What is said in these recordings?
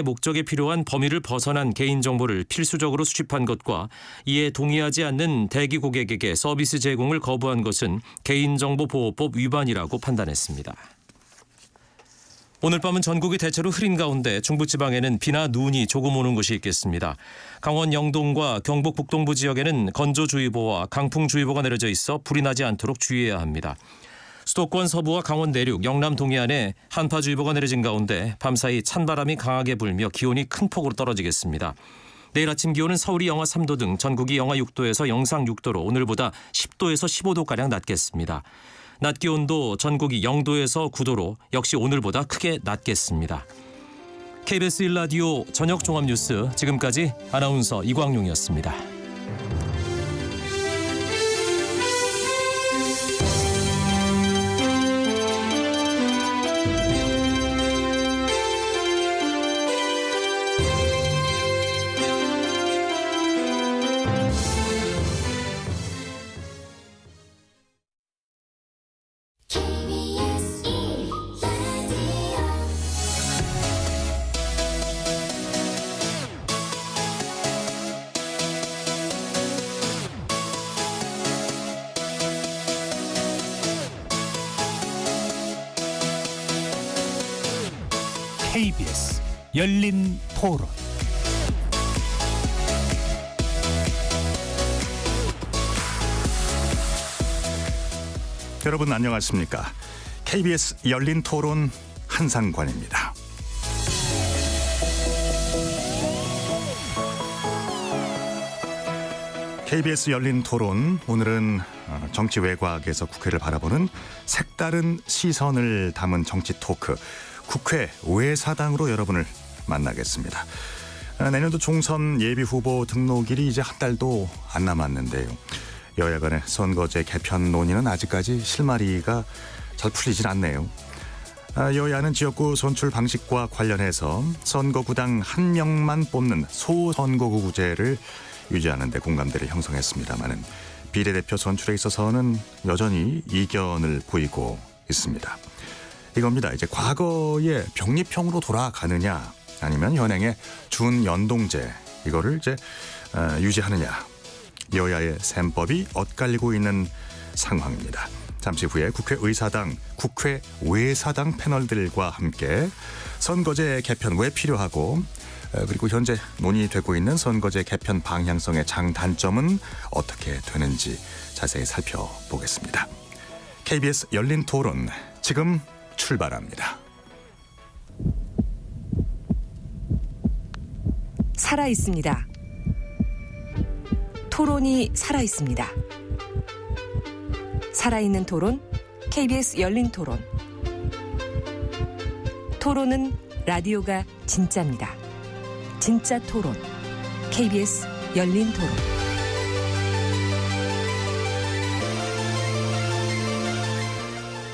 목적에 필요한 범위를 벗어난 개인정보를 필수적으로 수집한 것과 이에 동의하지 않는 대기 고객에게 서비스 제공을 거부한 것은 개인정보보호법 위반이라고 판단했습니다. 오늘 밤은 전국이 대체로 흐린 가운데 중부지방에는 비나 눈이 조금 오는 곳이 있겠습니다. 강원 영동과 경북 북동부 지역에는 건조주의보와 강풍주의보가 내려져 있어 불이 나지 않도록 주의해야 합니다. 수도권 서부와 강원 내륙, 영남 동해안에 한파주의보가 내려진 가운데 밤사이 찬바람이 강하게 불며 기온이 큰 폭으로 떨어지겠습니다. 내일 아침 기온은 서울이 영하 3도 등 전국이 영하 6도에서 영상 6도로 오늘보다 10도에서 15도가량 낮겠습니다. 낮 기온도 전국이 0도에서 9도로 역시 오늘보다 크게 낮겠습니다. KBS 1라디오 저녁 종합뉴스 지금까지 아나운서 이광용이었습니다. KBS 열린 토론. 여러분 안녕하십니까? KBS 열린 토론 한상관입니다. KBS 열린 토론, 오늘은 정치 외곽에서 국회를 바라보는 색다른 시선을 담은 정치 토크, 국회 외사당으로 여러분을 만나겠습니다. 내년도 총선 예비후보 등록일이 이제 한 달도 안 남았는데요. 여야 간의 선거제 개편 논의는 아직까지 실마리가 잘 풀리질 않네요. 여야는 지역구 선출 방식과 관련해서 선거구당 한 명만 뽑는 소선거구제를 유지하는 데 공감대를 형성했습니다마는 비례대표 선출에 있어서는 여전히 이견을 보이고 있습니다. 이겁니다. 이제 과거의 병립형으로 돌아가느냐, 아니면 현행의 준연동제, 이거를 이제 유지하느냐. 여야의 셈법이 엇갈리고 있는 상황입니다. 잠시 후에 국회의사당, 국회 외사당 패널들과 함께 선거제 개편 왜 필요하고, 그리고 현재 논의되고 있는 선거제 개편 방향성의 장단점은 어떻게 되는지 자세히 살펴보겠습니다. KBS 열린 토론 지금 출발합니다. 살아있습니다. 토론이 살아있습니다. 살아있는 토론, KBS 열린 토론. 토론은 라디오가 진짜입니다. 진짜 토론, KBS 열린 토론.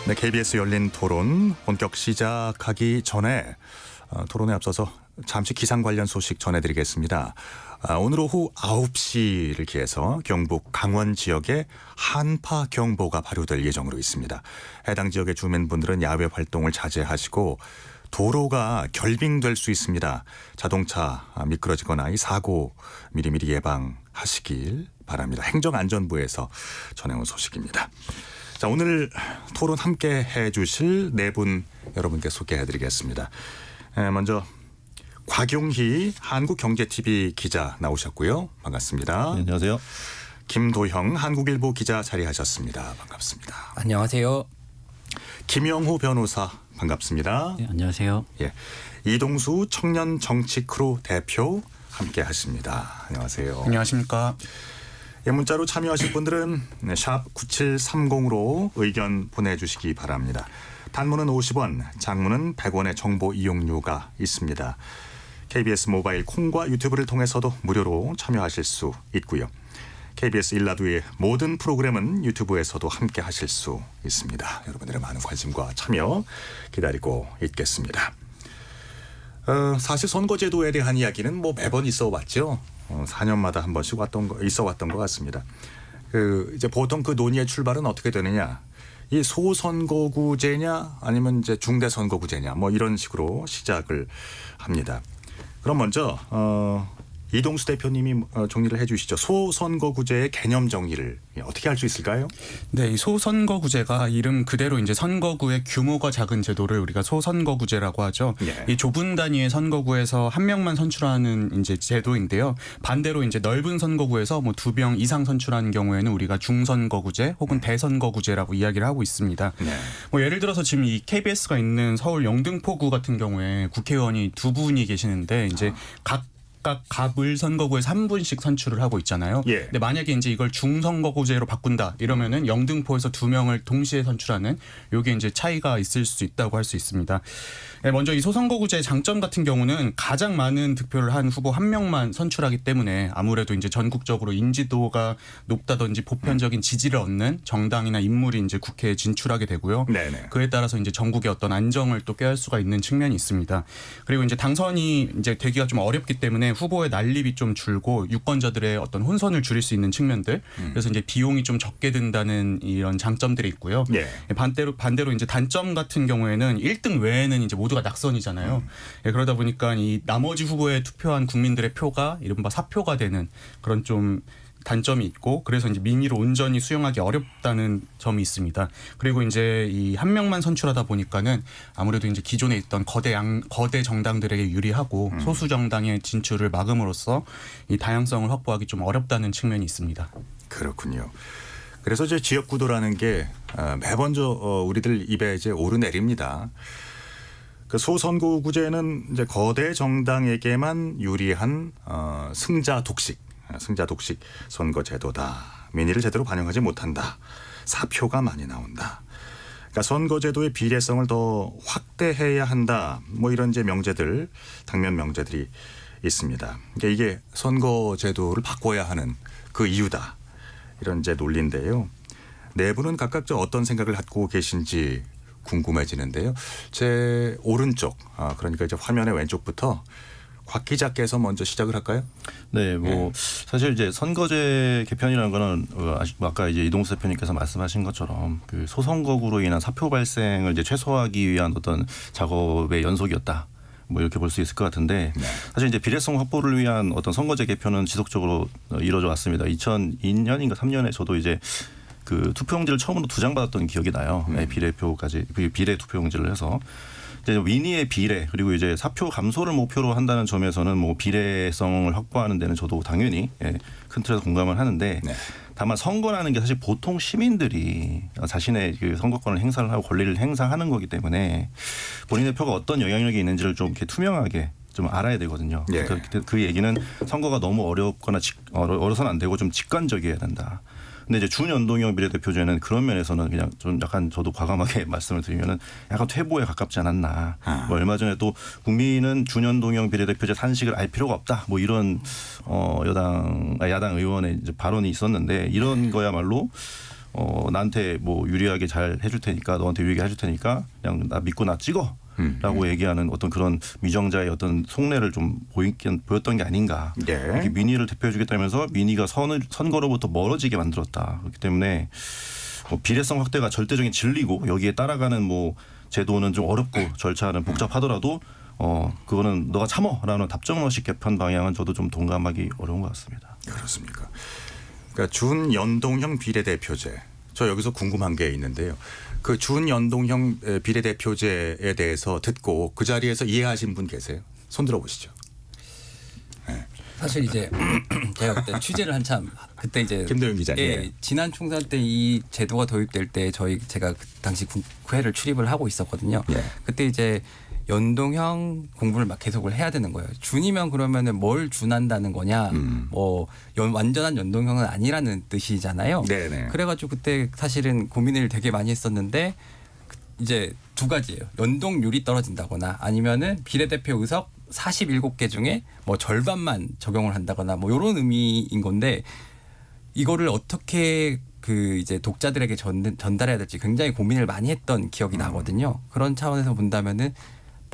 네, KBS 열린 토론 본격 시작하기 전에 토론에 앞서서 잠시 기상 관련 소식 전해드리겠습니다. 오늘 오후 9시를 기해서 경북 강원 지역에 한파 경보가 발효될 예정으로 있습니다. 해당 지역의 주민분들은 야외 활동을 자제하시고 도로가 결빙될 수 있습니다. 자동차 미끄러지거나 이 사고 미리미리 예방하시길 바랍니다. 행정안전부에서 전해온 소식입니다. 자, 오늘 토론 함께 해주실 네 분 여러분께 소개해드리겠습니다. 먼저 곽용희 한국경제TV 기자 나오셨고요. 반갑습니다. 네, 안녕하세요. 김도형 한국일보 기자 자리하셨습니다. 반갑습니다. 안녕하세요. 김영호 변호사 반갑습니다. 네, 안녕하세요. 예, 이동수 청년 정치 크루 대표 함께 하십니다. 안녕하세요. 안녕하십니까. 예, 문자로 참여하실 분들은 샵 9730으로 의견 보내주시기 바랍니다. 단문은 50원, 장문은 100원의 정보 이용료가 있습니다. KBS 모바일 콩과 유튜브를 통해서도 무료로 참여하실 수 있고요. KBS 1라디오의 모든 프로그램은 유튜브에서도 함께 하실 수 있습니다. 여러분들의 많은 관심과 참여 기다리고 있겠습니다. 사실 선거제도에 대한 이야기는 뭐 매번 있어 왔죠. 4년마다 한 번씩 있어 왔던 것 같습니다. 이제 보통 그 논의의 출발은 어떻게 되느냐? 이 소선거구제냐 아니면 이제 중대선거구제냐 뭐 이런 식으로 시작을 합니다. 그럼 먼저 이동수 대표님이 정리를 해주시죠. 소선거구제의 개념 정리를 어떻게 할 수 있을까요? 네, 이 소선거구제가 이름 그대로 이제 선거구의 규모가 작은 제도를 우리가 소선거구제라고 하죠. 예. 이 좁은 단위의 선거구에서 한 명만 선출하는 이제 제도인데요. 반대로 이제 넓은 선거구에서 뭐 2명 이상 선출하는 경우에는 우리가 중선거구제 혹은 대선거구제라고 이야기를 하고 있습니다. 네. 뭐 예를 들어서 지금 이 KBS가 있는 서울 영등포구 같은 경우에 국회의원이 2분이 계시는데 이제 각각 갑을 선거구에서 한 분씩 선출을 하고 있잖아요. 예. 근데 만약에 이제 이걸 중선거구제로 바꾼다 이러면은 영등포에서 2명을 동시에 선출하는 요게 이제 차이가 있을 수 있다고 할 수 있습니다. 네, 먼저 이 소선거구제의 장점 같은 경우는 가장 많은 득표를 한 후보 한 명만 선출하기 때문에 아무래도 이제 전국적으로 인지도가 높다든지 보편적인 지지를 얻는 정당이나 인물이 이제 국회에 진출하게 되고요. 네네. 그에 따라서 이제 전국의 어떤 안정을 또 꾀할 수가 있는 측면이 있습니다. 그리고 이제 당선이 이제 되기가 좀 어렵기 때문에 후보의 난립이 좀 줄고 유권자들의 어떤 혼선을 줄일 수 있는 측면들. 그래서 이제 비용이 좀 적게 든다는 이런 장점들이 있고요. 예. 반대로 이제 단점 같은 경우에는 1등 외에는 이제 모두가 낙선이잖아요. 예, 그러다 보니까 이 나머지 후보에 투표한 국민들의 표가 이른바 사표가 되는 그런 좀 단점이 있고 그래서 이제 민의를 온전히 수용하기 어렵다는 점이 있습니다. 그리고 이제 이 한 명만 선출하다 보니까는 아무래도 이제 기존에 있던 거대 정당들에게 유리하고 소수 정당의 진출을 막음으로써 이 다양성을 확보하기 좀 어렵다는 측면이 있습니다. 그렇군요. 그래서 이제 지역구도라는 게 매번 우리들 입에 이제 오르내립니다. 그 소선거구제는 이제 거대 정당에게만 유리한 승자 독식 선거 제도다. 민의를 제대로 반영하지 못한다. 사표가 많이 나온다. 그러니까 선거 제도의 비례성을 더 확대해야 한다. 뭐 이런 이제 명제들, 당면 명제들이 있습니다. 그러니까 이게 선거 제도를 바꿔야 하는 그 이유다. 이런 이제 논리인데요. 내부는 각각 어떤 생각을 갖고 계신지 궁금해지는데요. 제 오른쪽, 그러니까 이제 화면의 왼쪽부터 곽 기자께서 먼저 시작을 할까요? 네, 뭐 사실 이제 선거제 개편이라는 거는 아까 이제 이동수 대표님께서 말씀하신 것처럼 그 소선거구로 인한 사표 발생을 이제 최소화하기 위한 어떤 작업의 연속이었다. 뭐 이렇게 볼 수 있을 것 같은데 사실 이제 비례성 확보를 위한 어떤 선거제 개편은 지속적으로 이루어져 왔습니다. 2002년인가 3년에 저도 이제 그 투표용지를 처음으로 2장 받았던 기억이 나요. 네, 비례표까지 비례 투표용지를 해서. 이제 민의의 비례 그리고 이제 사표 감소를 목표로 한다는 점에서는 뭐 비례성을 확보하는 데는 저도 당연히 큰 틀에서 공감을 하는데 네. 다만 선거라는 게 사실 보통 시민들이 자신의 그 선거권을 행사를 하고 권리를 행사하는 거기 때문에 본인의 표가 어떤 영향력이 있는지를 좀 이렇게 투명하게 좀 알아야 되거든요. 예. 그 얘기는 선거가 너무 어렵거나 어려서는 안 되고 좀 직관적이어야 된다. 근데 이제 준연동형 비례대표제는 그런 면에서는 그냥 좀 약간 저도 과감하게 말씀을 드리면은 약간 퇴보에 가깝지 않았나. 뭐 얼마 전에 또 국민은 준연동형 비례대표제 산식을 알 필요가 없다. 뭐 이런 야당 의원의 이제 발언이 있었는데 이런 거야말로 나한테 뭐 유리하게 잘 해줄 테니까 너한테 유리하게 해줄 테니까 그냥 나 믿고 나 찍어. 라고 얘기하는 어떤 그런 미정자의 어떤 속내를 좀 보였던 게 아닌가. 예. 이렇게 민의를 대표해주겠다면서 민의가 선거로부터 멀어지게 만들었다. 그렇기 때문에 비례성 확대가 절대적인 진리고 여기에 따라가는 뭐 제도는 좀 어렵고 절차는 복잡하더라도 그거는 너가 참어라는 답정너식 개편 방향은 저도 좀 동감하기 어려운 것 같습니다. 그렇습니까? 그러니까 준연동형 비례대표제. 저 여기서 궁금한 게 있는데요. 그 준연동형 비례대표제에 대해서 듣고 그 자리에서 이해하신 분 계세요? 손 들어보시죠. 네. 사실 이제 제가 그때 취재를 한참 그때 이제 김도영 기자님. 예, 지난 총선 때 이 제도가 도입될 때 제가 그 당시 국회를 출입을 하고 있었거든요. 예. 그때 이제 연동형 공부를 막 계속을 해야 되는 거예요. 준이면 그러면은 뭘 준한다는 거냐? 뭐 완전한 연동형은 아니라는 뜻이잖아요. 네네. 그래가지고 그때 사실은 고민을 되게 많이 했었는데 이제 두 가지예요. 연동률이 떨어진다거나 아니면은 비례대표 의석 47개 중에 뭐 절반만 적용을 한다거나 뭐 이런 의미인 건데 이거를 어떻게 그 이제 독자들에게 전달해야 될지 굉장히 고민을 많이 했던 기억이 나거든요. 그런 차원에서 본다면은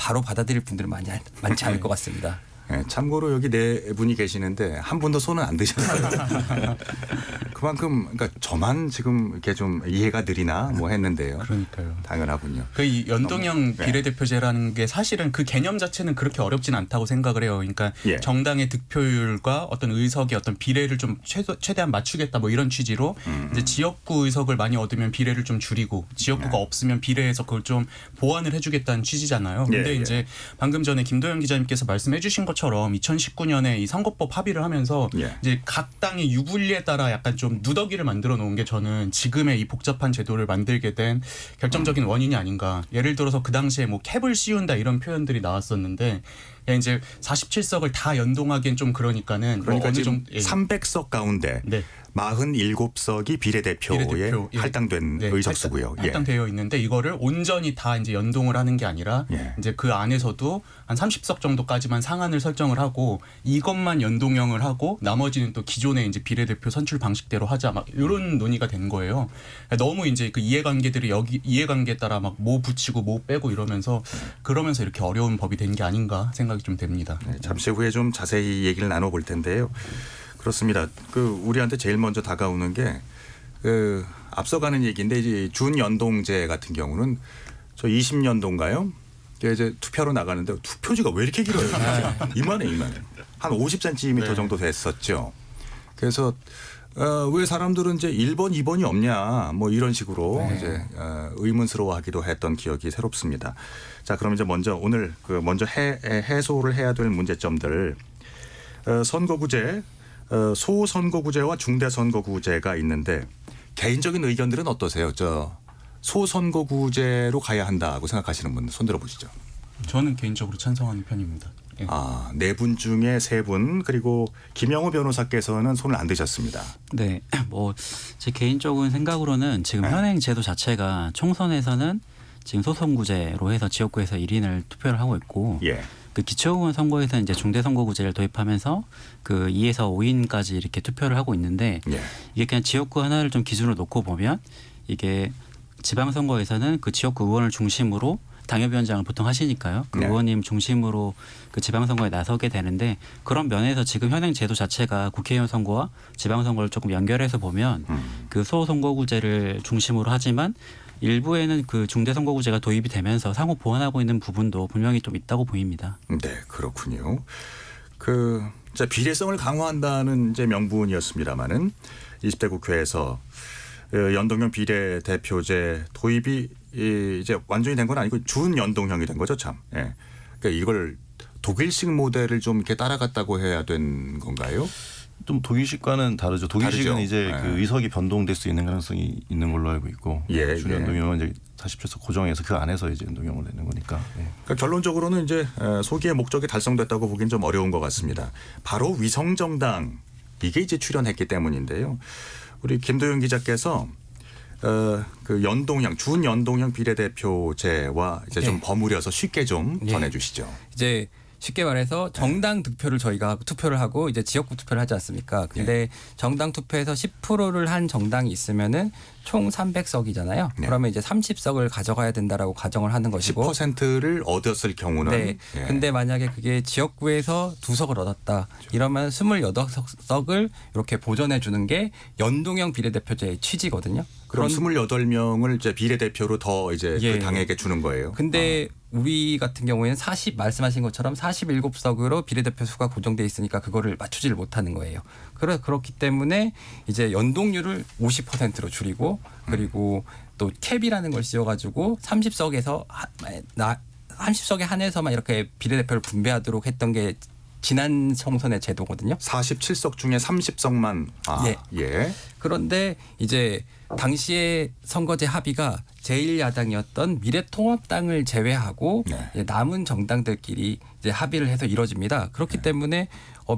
바로 받아들일 분들은 많지 않을 것 같습니다. 네, 참고로 여기 네 분이 계시는데 한 분도 손은 안 드셨어요. 그만큼 그러니까 저만 지금 이렇게 좀 이해가 느리나 뭐 했는데요. 그러니까요. 당연하군요. 그 이 연동형 네. 비례대표제라는 게 사실은 그 개념 자체는 그렇게 어렵진 않다고 생각을 해요. 그러니까 예. 정당의 득표율과 어떤 의석의 어떤 비례를 좀 최대한 맞추겠다 뭐 이런 취지로 이제 지역구 의석을 많이 얻으면 비례를 좀 줄이고 지역구가 없으면 비례해서 그걸 좀 보완을 해주겠다는 취지잖아요. 근데 예, 예. 이제 방금 전에 김도영 기자님께서 말씀해주신 것처럼 2019년에 이 선거법 합의를 하면서 예. 이제 각 당의 유불리에 따라 약간 좀 누더기를 만들어 놓은 게 저는 지금의 이 복잡한 제도를 만들게 된 결정적인 원인이 아닌가. 예를 들어서 그 당시에 뭐 캡을 씌운다 이런 표현들이 나왔었는데 이제 47석을 다 연동하기엔 좀 그러니까는 그러니까 어느 지금 정도 300석 가운데 네. 47석이 비례대표에 비례대표, 예. 할당된 네, 의석수고요. 예. 할당되어 있는데 이거를 온전히 다 이제 연동을 하는 게 아니라 예. 이제 그 안에서도 한 30석 정도까지만 상한을 설정을 하고 이것만 연동형을 하고 나머지는 또 기존의 이제 비례대표 선출 방식대로 하자 막 이런 논의가 된 거예요. 너무 이제 그 이해관계들이 여기 이해관계에 따라 막 뭐 붙이고 뭐 빼고 이러면서 그러면서 이렇게 어려운 법이 된 게 아닌가 생각이 좀 됩니다. 네, 잠시 후에 좀 자세히 얘기를 나눠볼 텐데요. 그렇습니다. 그 우리한테 제일 먼저 다가오는 게 그 앞서가는 얘기인데 이제 준연동제 같은 경우는 저 20년도인가요? 이제 투표로 나가는데 투표지가 왜 이렇게 길어요? 이만해. 한 50cm 네. 정도 됐었죠. 그래서 왜 사람들은 이제 1번, 2번이 없냐 뭐 이런 식으로 네. 이제 의문스러워하기도 했던 기억이 새롭습니다. 자, 그럼 이제 먼저 오늘 그 먼저 해소를 해야 될 문제점들 선거구제, 소선거구제와 중대선거구제가 있는데 개인적인 의견들은 어떠세요? 저 소선거구제로 가야 한다고 생각하시는 분들 손 들어보시죠. 저는 개인적으로 찬성하는 편입니다. 예. 아, 4분 중에 3분 그리고 김영호 변호사께서는 손을 안 드셨습니다. 네, 뭐 제 개인적인 생각으로는 지금 네. 현행 제도 자체가 총선에서는 지금 소선구제로 해서 지역구에서 1인을 투표를 하고 있고 예. 그 기초의원 선거에서 이제 중대선거구제를 도입하면서 그 2에서 5인까지 이렇게 투표를 하고 있는데 예. 이게 그냥 지역구 하나를 좀 기준으로 놓고 보면 이게 지방선거에서는 그 지역구 의원을 중심으로 당협위원장을 보통 하시니까요. 그 네. 의원님 중심으로 그 지방선거에 나서게 되는데 그런 면에서 지금 현행 제도 자체가 국회의원 선거와 지방선거를 조금 연결해서 보면 그 소선거구제를 중심으로 하지만 일부에는 그 중대선거구제가 도입이 되면서 상호 보완하고 있는 부분도 분명히 좀 있다고 보입니다. 네, 그렇군요. 그 이제 비례성을 강화한다는 이제 명분이었습니다마는 20대 국회에서 연동형 비례대표제 도입이 이제 완전히 된 건 아니고 준연동형이 된 거죠, 참. 예. 그러니까 이걸 독일식 모델을 좀 이렇게 따라갔다고 해야 된 건가요? 좀 독일식과는 다르죠. 독일식은 다르죠. 이제 네. 그 의석이 변동될 수 있는 가능성이 있는 걸로 알고 있고 예, 준연동형은 이제 47석 고정해서 그 안에서 이제 연동형을 내는 거니까. 예. 그러니까 결론적으로는 이제 소기의 목적이 달성됐다고 보기엔 좀 어려운 것 같습니다. 바로 위성정당 이게 이제 출연했기 때문인데요. 우리 김도영 기자께서 그 연동형 준연동형 비례대표제와 이제 좀 네. 버무려서 쉽게 좀 예. 전해주시죠. 이제 쉽게 말해서 정당 득표를 저희가 투표를 하고 이제 지역구 투표를 하지 않습니까? 근데 정당 투표에서 10%를 한 정당이 있으면은 총 300석이잖아요. 네. 그러면 이제 30석을 가져가야 된다라고 가정을 하는 것이고 10%를 얻었을 경우는 네. 예. 근데 만약에 그게 지역구에서 2석을 얻었다. 이러면 28석을 이렇게 보전해 주는 게 연동형 비례대표제의 취지거든요. 그럼 그런- 28명을 이제 비례대표로 더 이제 예. 그 당에게 주는 거예요. 근데 우리 같은 경우에는 말씀하신 것처럼 47석으로 비례대표 수가 고정돼 있으니까 그거를 맞추지를 못하는 거예요. 그렇기 때문에 이제 연동률을 50%로 줄이고 그리고 또 캡이라는 걸 씌워가지고 30석에서 30석에 한해서만 이렇게 비례대표를 분배하도록 했던 게 지난 총선의 제도거든요. 47석 중에 30석만 예. 그런데 이제 당시에 선거제 합의가 제1야당이었던 미래통합당을 제외하고 네. 이제 남은 정당들끼리 이제 합의를 해서 이뤄집니다. 그렇기 때문에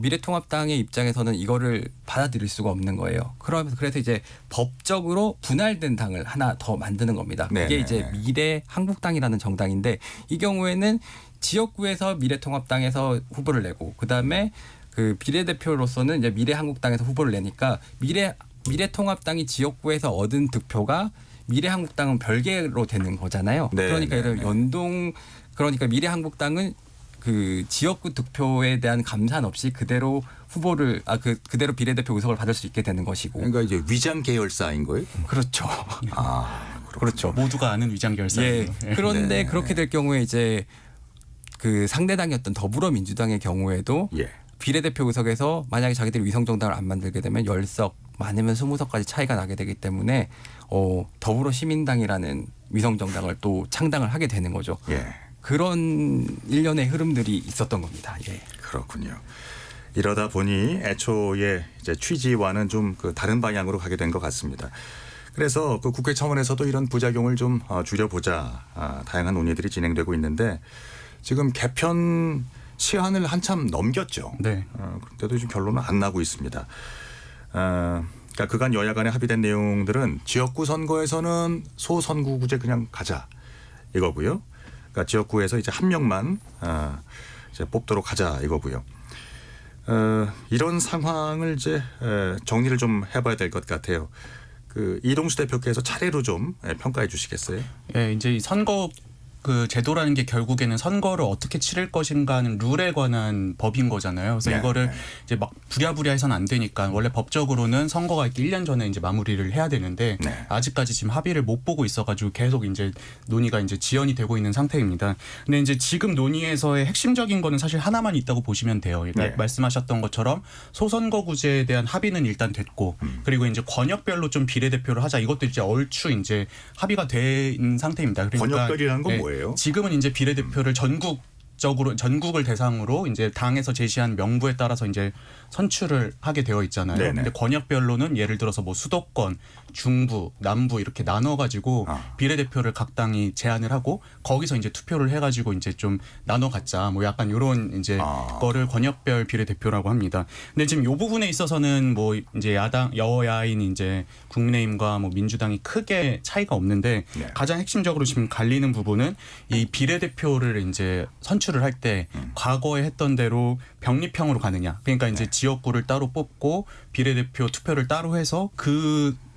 미래통합당의 입장에서는 이거를 받아들일 수가 없는 거예요. 그래서 이제 법적으로 분할된 당을 하나 더 만드는 겁니다. 네, 이게 네, 이제 네. 미래한국당이라는 정당인데 이 경우에는 지역구에서 미래통합당에서 후보를 내고 그다음에 그 비례대표로서는 이제 미래한국당에서 후보를 내니까 미래통합당이 지역구에서 얻은 득표가 미래한국당은 별개로 되는 거잖아요. 네, 그러니까 네, 이런 네. 그러니까 미래한국당은 그 지역구 득표에 대한 감산 없이 그대로 후보를 그대로 비례대표 의석을 받을 수 있게 되는 것이고. 그러니까 이제 위장 계열사인 거예요? 그렇죠. 그렇죠. 모두가 아는 위장 결사예요. 예. 그런데 그렇게 될 경우에 이제 그 상대당이었던 더불어민주당의 경우에도 예. 비례대표 의석에서 만약에 자기들이 위성정당을 안 만들게 되면 10석 많으면 20석까지 차이가 나게 되기 때문에 더불어시민당이라는 위성정당을 또 창당을 하게 되는 거죠. 예. 그런 일련의 흐름들이 있었던 겁니다. 예. 그렇군요. 이러다 보니 애초에 이제 취지와는 좀 그 다른 방향으로 가게 된 것 같습니다. 그래서 그 국회 차원에서도 이런 부작용을 좀 줄여보자 다양한 논의들이 진행되고 있는데 지금 개편 시한을 한참 넘겼죠. 네. 그런데도 지금 결론은 안 나고 있습니다. 그러니까 그간 여야 간에 합의된 내용들은 지역구 선거에서는 소선구구제 그냥 가자 이거고요. 그러니까 지역구에서 이제 한 명만 이제 뽑도록 하자 이거고요. 이런 상황을 이제 정리를 좀 해봐야 될 것 같아요. 그 이동수 대표께서 차례로 좀 평가해 주시겠어요? 예, 이제 이 선거 그 제도라는 게 결국에는 선거를 어떻게 치를 것인가 하는 룰에 관한 법인 거잖아요. 그래서 네, 이거를 네. 이제 막 부랴부랴 해서는 안 되니까 원래 법적으로는 선거가 있기 1년 전에 이제 마무리를 해야 되는데 네. 아직까지 지금 합의를 못 보고 있어가지고 계속 이제 논의가 이제 지연이 되고 있는 상태입니다. 근데 이제 지금 논의에서의 핵심적인 거는 사실 하나만 있다고 보시면 돼요. 그러니까 네. 말씀하셨던 것처럼 소선거구제에 대한 합의는 일단 됐고 그리고 이제 권역별로 좀 비례대표를 하자 이것도 이제 얼추 이제 합의가 된 상태입니다. 그러니까 권역별이라는 건 예, 뭐예요? 지금은 이제 비례대표를 전국을 대상으로 이제 당에서 제시한 명부에 따라서 이제 선출을 하게 되어 있잖아요. 네네. 근데 권역별로는 예를 들어서 뭐 수도권, 중부, 남부 이렇게 나눠 가지고 비례대표를 각 당이 제안을 하고 거기서 이제 투표를 해 가지고 이제 좀 나눠 갖자. 뭐 약간 요런 이제 거를 권역별 비례대표라고 합니다. 근데 지금 요 부분에 있어서는 뭐 이제 여야인 이제 국민의힘과 뭐 민주당이 크게 차이가 없는데 네. 가장 핵심적으로 지금 갈리는 부분은 이 비례대표를 이제 선출을 할 때 과거에 했던 대로 병립형으로 가느냐. 그러니까 이제 지역구를 따로 뽑고 비례대표 투표를 따로 해서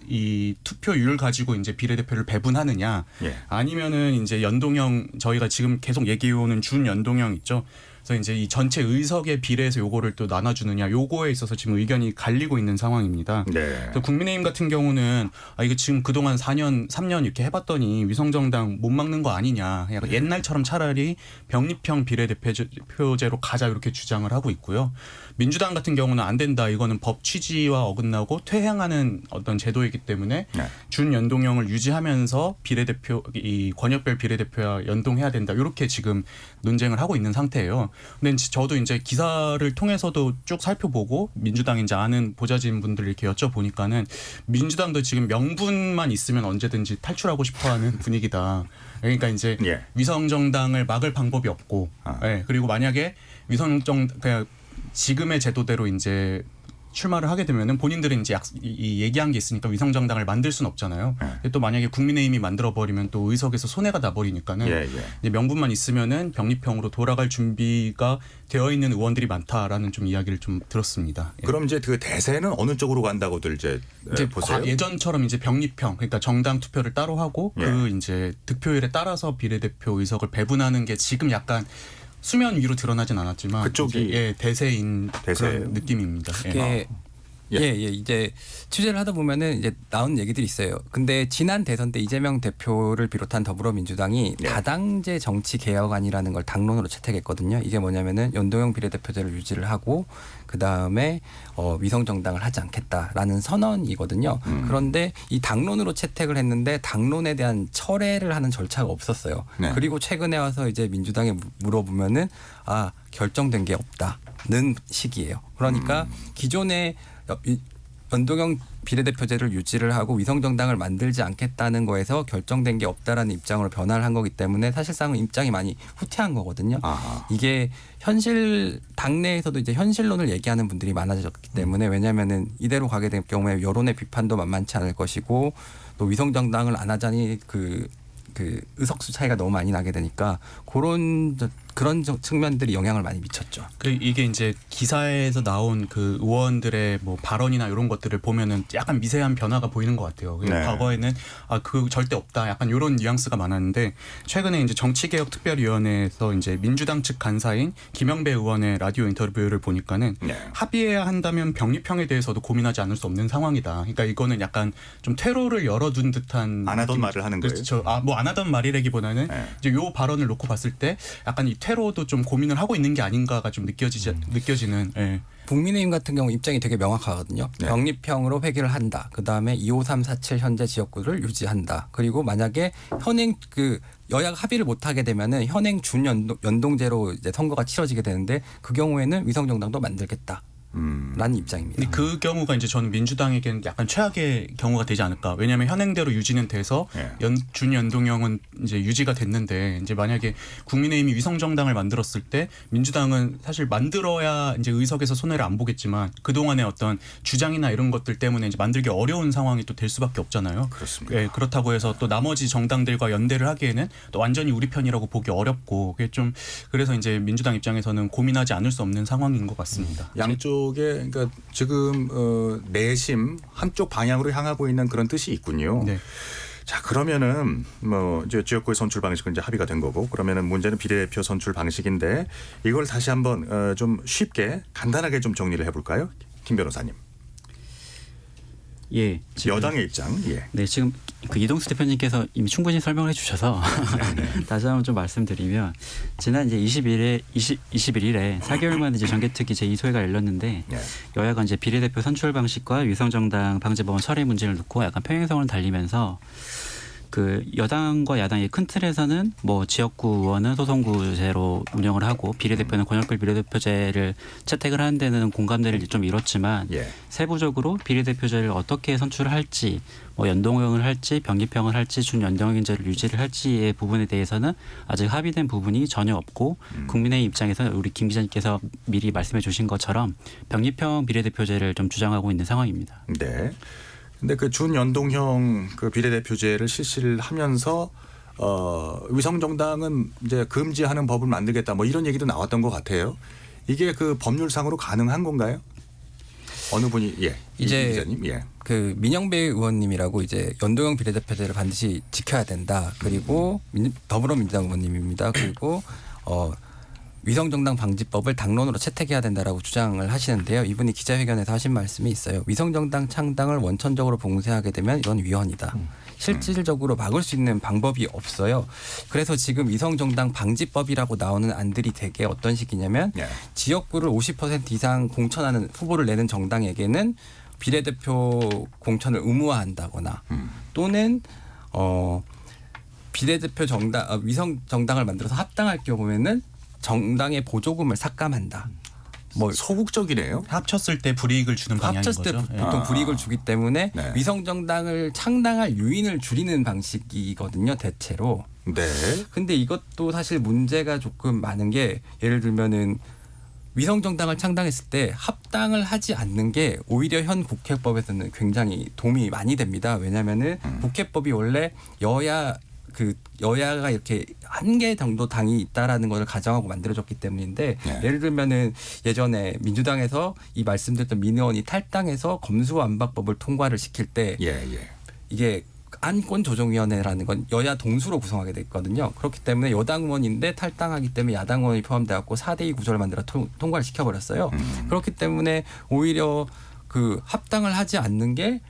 이 투표율 가지고 이제 비례대표를 배분하느냐. 예. 아니면은 이제 연동형 저희가 지금 계속 얘기해오는 준연동형 있죠. 그래서 이제 이 전체 의석의 비례해서 요거를 또 나눠주느냐. 요거에 있어서 지금 의견이 갈리고 있는 상황입니다. 네. 그래서 국민의힘 같은 경우는 이게 지금 그동안 4년, 3년 이렇게 해봤더니 위성정당 못 막는 거 아니냐. 약간 옛날처럼 차라리 병립형 비례대표제로 가자 이렇게 주장을 하고 있고요. 민주당 같은 경우는 안 된다. 이거는 법 취지와 어긋나고 퇴행하는 어떤 제도이기 때문에 네. 준연동형을 유지하면서 이 권역별 비례대표와 연동해야 된다. 이렇게 지금 논쟁을 하고 있는 상태예요. 근데 저도 이제 기사를 통해서도 쭉 살펴보고 민주당 이제 아는 보좌진 분들 이렇게 여쭤보니까는 민주당도 지금 명분만 있으면 언제든지 탈출하고 싶어하는 분위기다. 그러니까 이제 예. 위성정당을 막을 방법이 없고, 예, 그리고 만약에 그냥 지금의 제도대로 이제 출마를 하게 되면은 본인들은 이제 얘기한 게 있으니까 위성정당을 만들 수는 없잖아요. 근데 또 만약에 국민의힘이 만들어 버리면 또 의석에서 손해가 나 버리니까는 예, 예. 이제 명분만 있으면은 병립형으로 돌아갈 준비가 되어 있는 의원들이 많다라는 좀 이야기를 좀 들었습니다. 예. 그럼 이제 그 대세는 어느 쪽으로 간다고들 이제 보세요? 예전처럼 이제 병립형, 그러니까 정당 투표를 따로 하고 예. 그 이제 득표율에 따라서 비례대표 의석을 배분하는 게 지금 약간 수면 위로 드러나진 않았지만 그쪽이 이제 대세인 대세예요. 그런 느낌입니다. 그게 이제 취재를 하다 보면은 이제 나온 얘기들이 있어요. 근데 지난 대선 때 이재명 대표를 비롯한 더불어민주당이 네. 다당제 정치 개혁안이라는 걸 당론으로 채택했거든요. 이게 뭐냐면은 연동형 비례대표제를 유지를 하고 그 다음에 위성정당을 하지 않겠다라는 선언이거든요. 그런데 이 당론으로 채택을 했는데 당론에 대한 철회를 하는 절차가 없었어요. 네. 그리고 최근에 와서 이제 민주당에 물어보면은 결정된 게 없다는 식이에요. 그러니까 기존에 연동형 비례대표제를 유지를 하고 위성정당을 만들지 않겠다는 거에서 결정된 게 없다라는 입장으로 변화를 한 거기 때문에 사실상은 입장이 많이 후퇴한 거거든요. 아하. 이게 당내에서도 이제 현실론을 얘기하는 분들이 많아졌기 때문에 왜냐하면은 이대로 가게 될 경우에 여론의 비판도 만만치 않을 것이고 또 위성정당을 안 하자니 그 의석수 차이가 너무 많이 나게 되니까 그런 측면들이 영향을 많이 미쳤죠. 이게 이제 기사에서 나온 그 의원들의 뭐 발언이나 이런 것들을 보면은 약간 미세한 변화가 보이는 것 같아요. 네. 과거에는 그 절대 없다, 약간 이런 뉘앙스가 많았는데 최근에 이제 정치개혁특별위원회에서 이제 민주당 측 간사인 김영배 의원의 라디오 인터뷰를 보니까는 네. 합의해야 한다면 병립형에 대해서도 고민하지 않을 수 없는 상황이다. 그러니까 이거는 약간 좀 퇴로를 열어둔 듯한 안 하던 말을 하는 거예요. 그렇죠. 뭐 안 하던 말이라기보다는 네. 이제 요 발언을 놓고 봤을 때 약간 이 퇴로도 좀 고민을 하고 있는 게 아닌가가 좀 느껴지는. 예. 국민의힘 같은 경우 입장이 되게 명확하거든요. 네. 병립형으로 회귀를 한다. 그다음에 25347 현재 지역구를 유지한다. 그리고 만약에 현행 그 여야가 합의를 못 하게 되면은 현행 준연동제로 이제 선거가 치러지게 되는데 그 경우에는 위성정당도 만들겠다. 라는 입장입니다. 근데 그 경우가 이제 저는 민주당에게는 약간 최악의 경우가 되지 않을까. 왜냐하면 현행대로 유지는 돼서 예. 준연동형은 이제 유지가 됐는데 이제 만약에 국민의힘이 위성정당을 만들었을 때 민주당은 사실 만들어야 이제 의석에서 손해를 안 보겠지만 그 동안의 어떤 주장이나 이런 것들 때문에 이제 만들기 어려운 상황이 또 될 수밖에 없잖아요. 그렇습니다. 예, 그렇다고 해서 또 나머지 정당들과 연대를 하기에는 또 완전히 우리 편이라고 보기 어렵고 그게 좀 그래서 이제 민주당 입장에서는 고민하지 않을 수 없는 상황인 것 같습니다. 양쪽에 그러니까 지금 내심 한쪽 방향으로 향하고 있는 그런 뜻이 있군요. 네. 자, 그러면은 뭐 이제 지역구의 선출 방식은 이제 합의가 된 거고 그러면은 문제는 비례대표 선출 방식인데 이걸 다시 한번 좀 쉽게 간단하게 좀 정리를 해볼까요, 김 변호사님? 예. 지금, 여당의 입장. 예. 네, 지금 그 이동수 대표님께서 이미 충분히 설명을 해주셔서 다시 한번 좀 말씀드리면 지난 이제 21일에 4개월 만에 이제 정개특위 제2소회가 열렸는데 예. 여야가 이제 비례대표 선출 방식과 위성정당 방지법안 철회 문제를 놓고 약간 평행선을 달리면서 그 여당과 야당의 큰 틀에서는 뭐 지역구 의원은 소선구제로 운영을 하고 비례대표는 권역별 비례대표제를 채택을 하는 데는 공감대를 좀 이뤘지만 예. 세부적으로 비례대표제를 어떻게 선출을 할지 뭐 연동형을 할지 병립형을 할지 준연동형제를 유지를 할지의 부분에 대해서는 아직 합의된 부분이 전혀 없고 국민의힘 입장에서는 우리 김 기자님께서 미리 말씀해 주신 것처럼 병립형 비례대표제를 좀 주장하고 있는 상황입니다. 네. 근데 그 준연동형 그 비례대표제를 실시를 하면서 위성정당은 이제 금지하는 법을 만들겠다 뭐 이런 얘기도 나왔던 것 같아요. 이게 그 법률상으로 가능한 건가요? 어느 분이 예. 이제 기자님 예. 그 민영배 의원님이라고 이제 연동형 비례대표제를 반드시 지켜야 된다. 그리고 더불어민주당 의원님입니다. 그리고 위성정당 방지법을 당론으로 채택해야 된다라고 주장을 하시는데요. 이분이 기자회견에서 하신 말씀이 있어요. 위성정당 창당을 원천적으로 봉쇄하게 되면 이건 위헌이다. 실질적으로 막을 수 있는 방법이 없어요. 그래서 지금 위성정당 방지법이라고 나오는 안들이 되게 어떤 식이냐면 예. 지역구를 50% 이상 공천하는 후보를 내는 정당에게는 비례대표 공천을 의무화한다거나 또는 비례대표 정당 위성 정당을 만들어서 합당할 경우에는 정당의 보조금을 삭감한다. 뭐 소극적이네요. 합쳤을 때 불이익을 주는 방향인 합쳤을 때 거죠. 예. 보통 불이익을 주기 때문에 네. 위성 정당을 창당할 유인을 줄이는 방식이거든요, 대체로. 네. 근데 이것도 사실 문제가 조금 많은 게 예를 들면은 위성 정당을 창당했을 때 합당을 하지 않는 게 오히려 현 국회법에서는 굉장히 도움이 많이 됩니다. 왜냐하면은 국회법이 원래 여야가 이렇게 한 개 정도 당이 있다라는 것을 가정하고 만들어졌기 때문인데 네. 예를 들면은 예전에 민주당에서 이 말씀드렸던 민 의원이 탈당해서 검수완박법을 통과를 시킬 때 예, 예. 이게 안건조정위원회라는 건 여야 동수로 구성하게 돼 있거든요. 그렇기 때문에 여당 의원인데 탈당하기 때문에 야당 의원이 포함돼 갖고 4대2 구조를 만들어 통과를 시켜버렸어요. 그렇기 때문에 오히려 그 합당을 하지 않는 게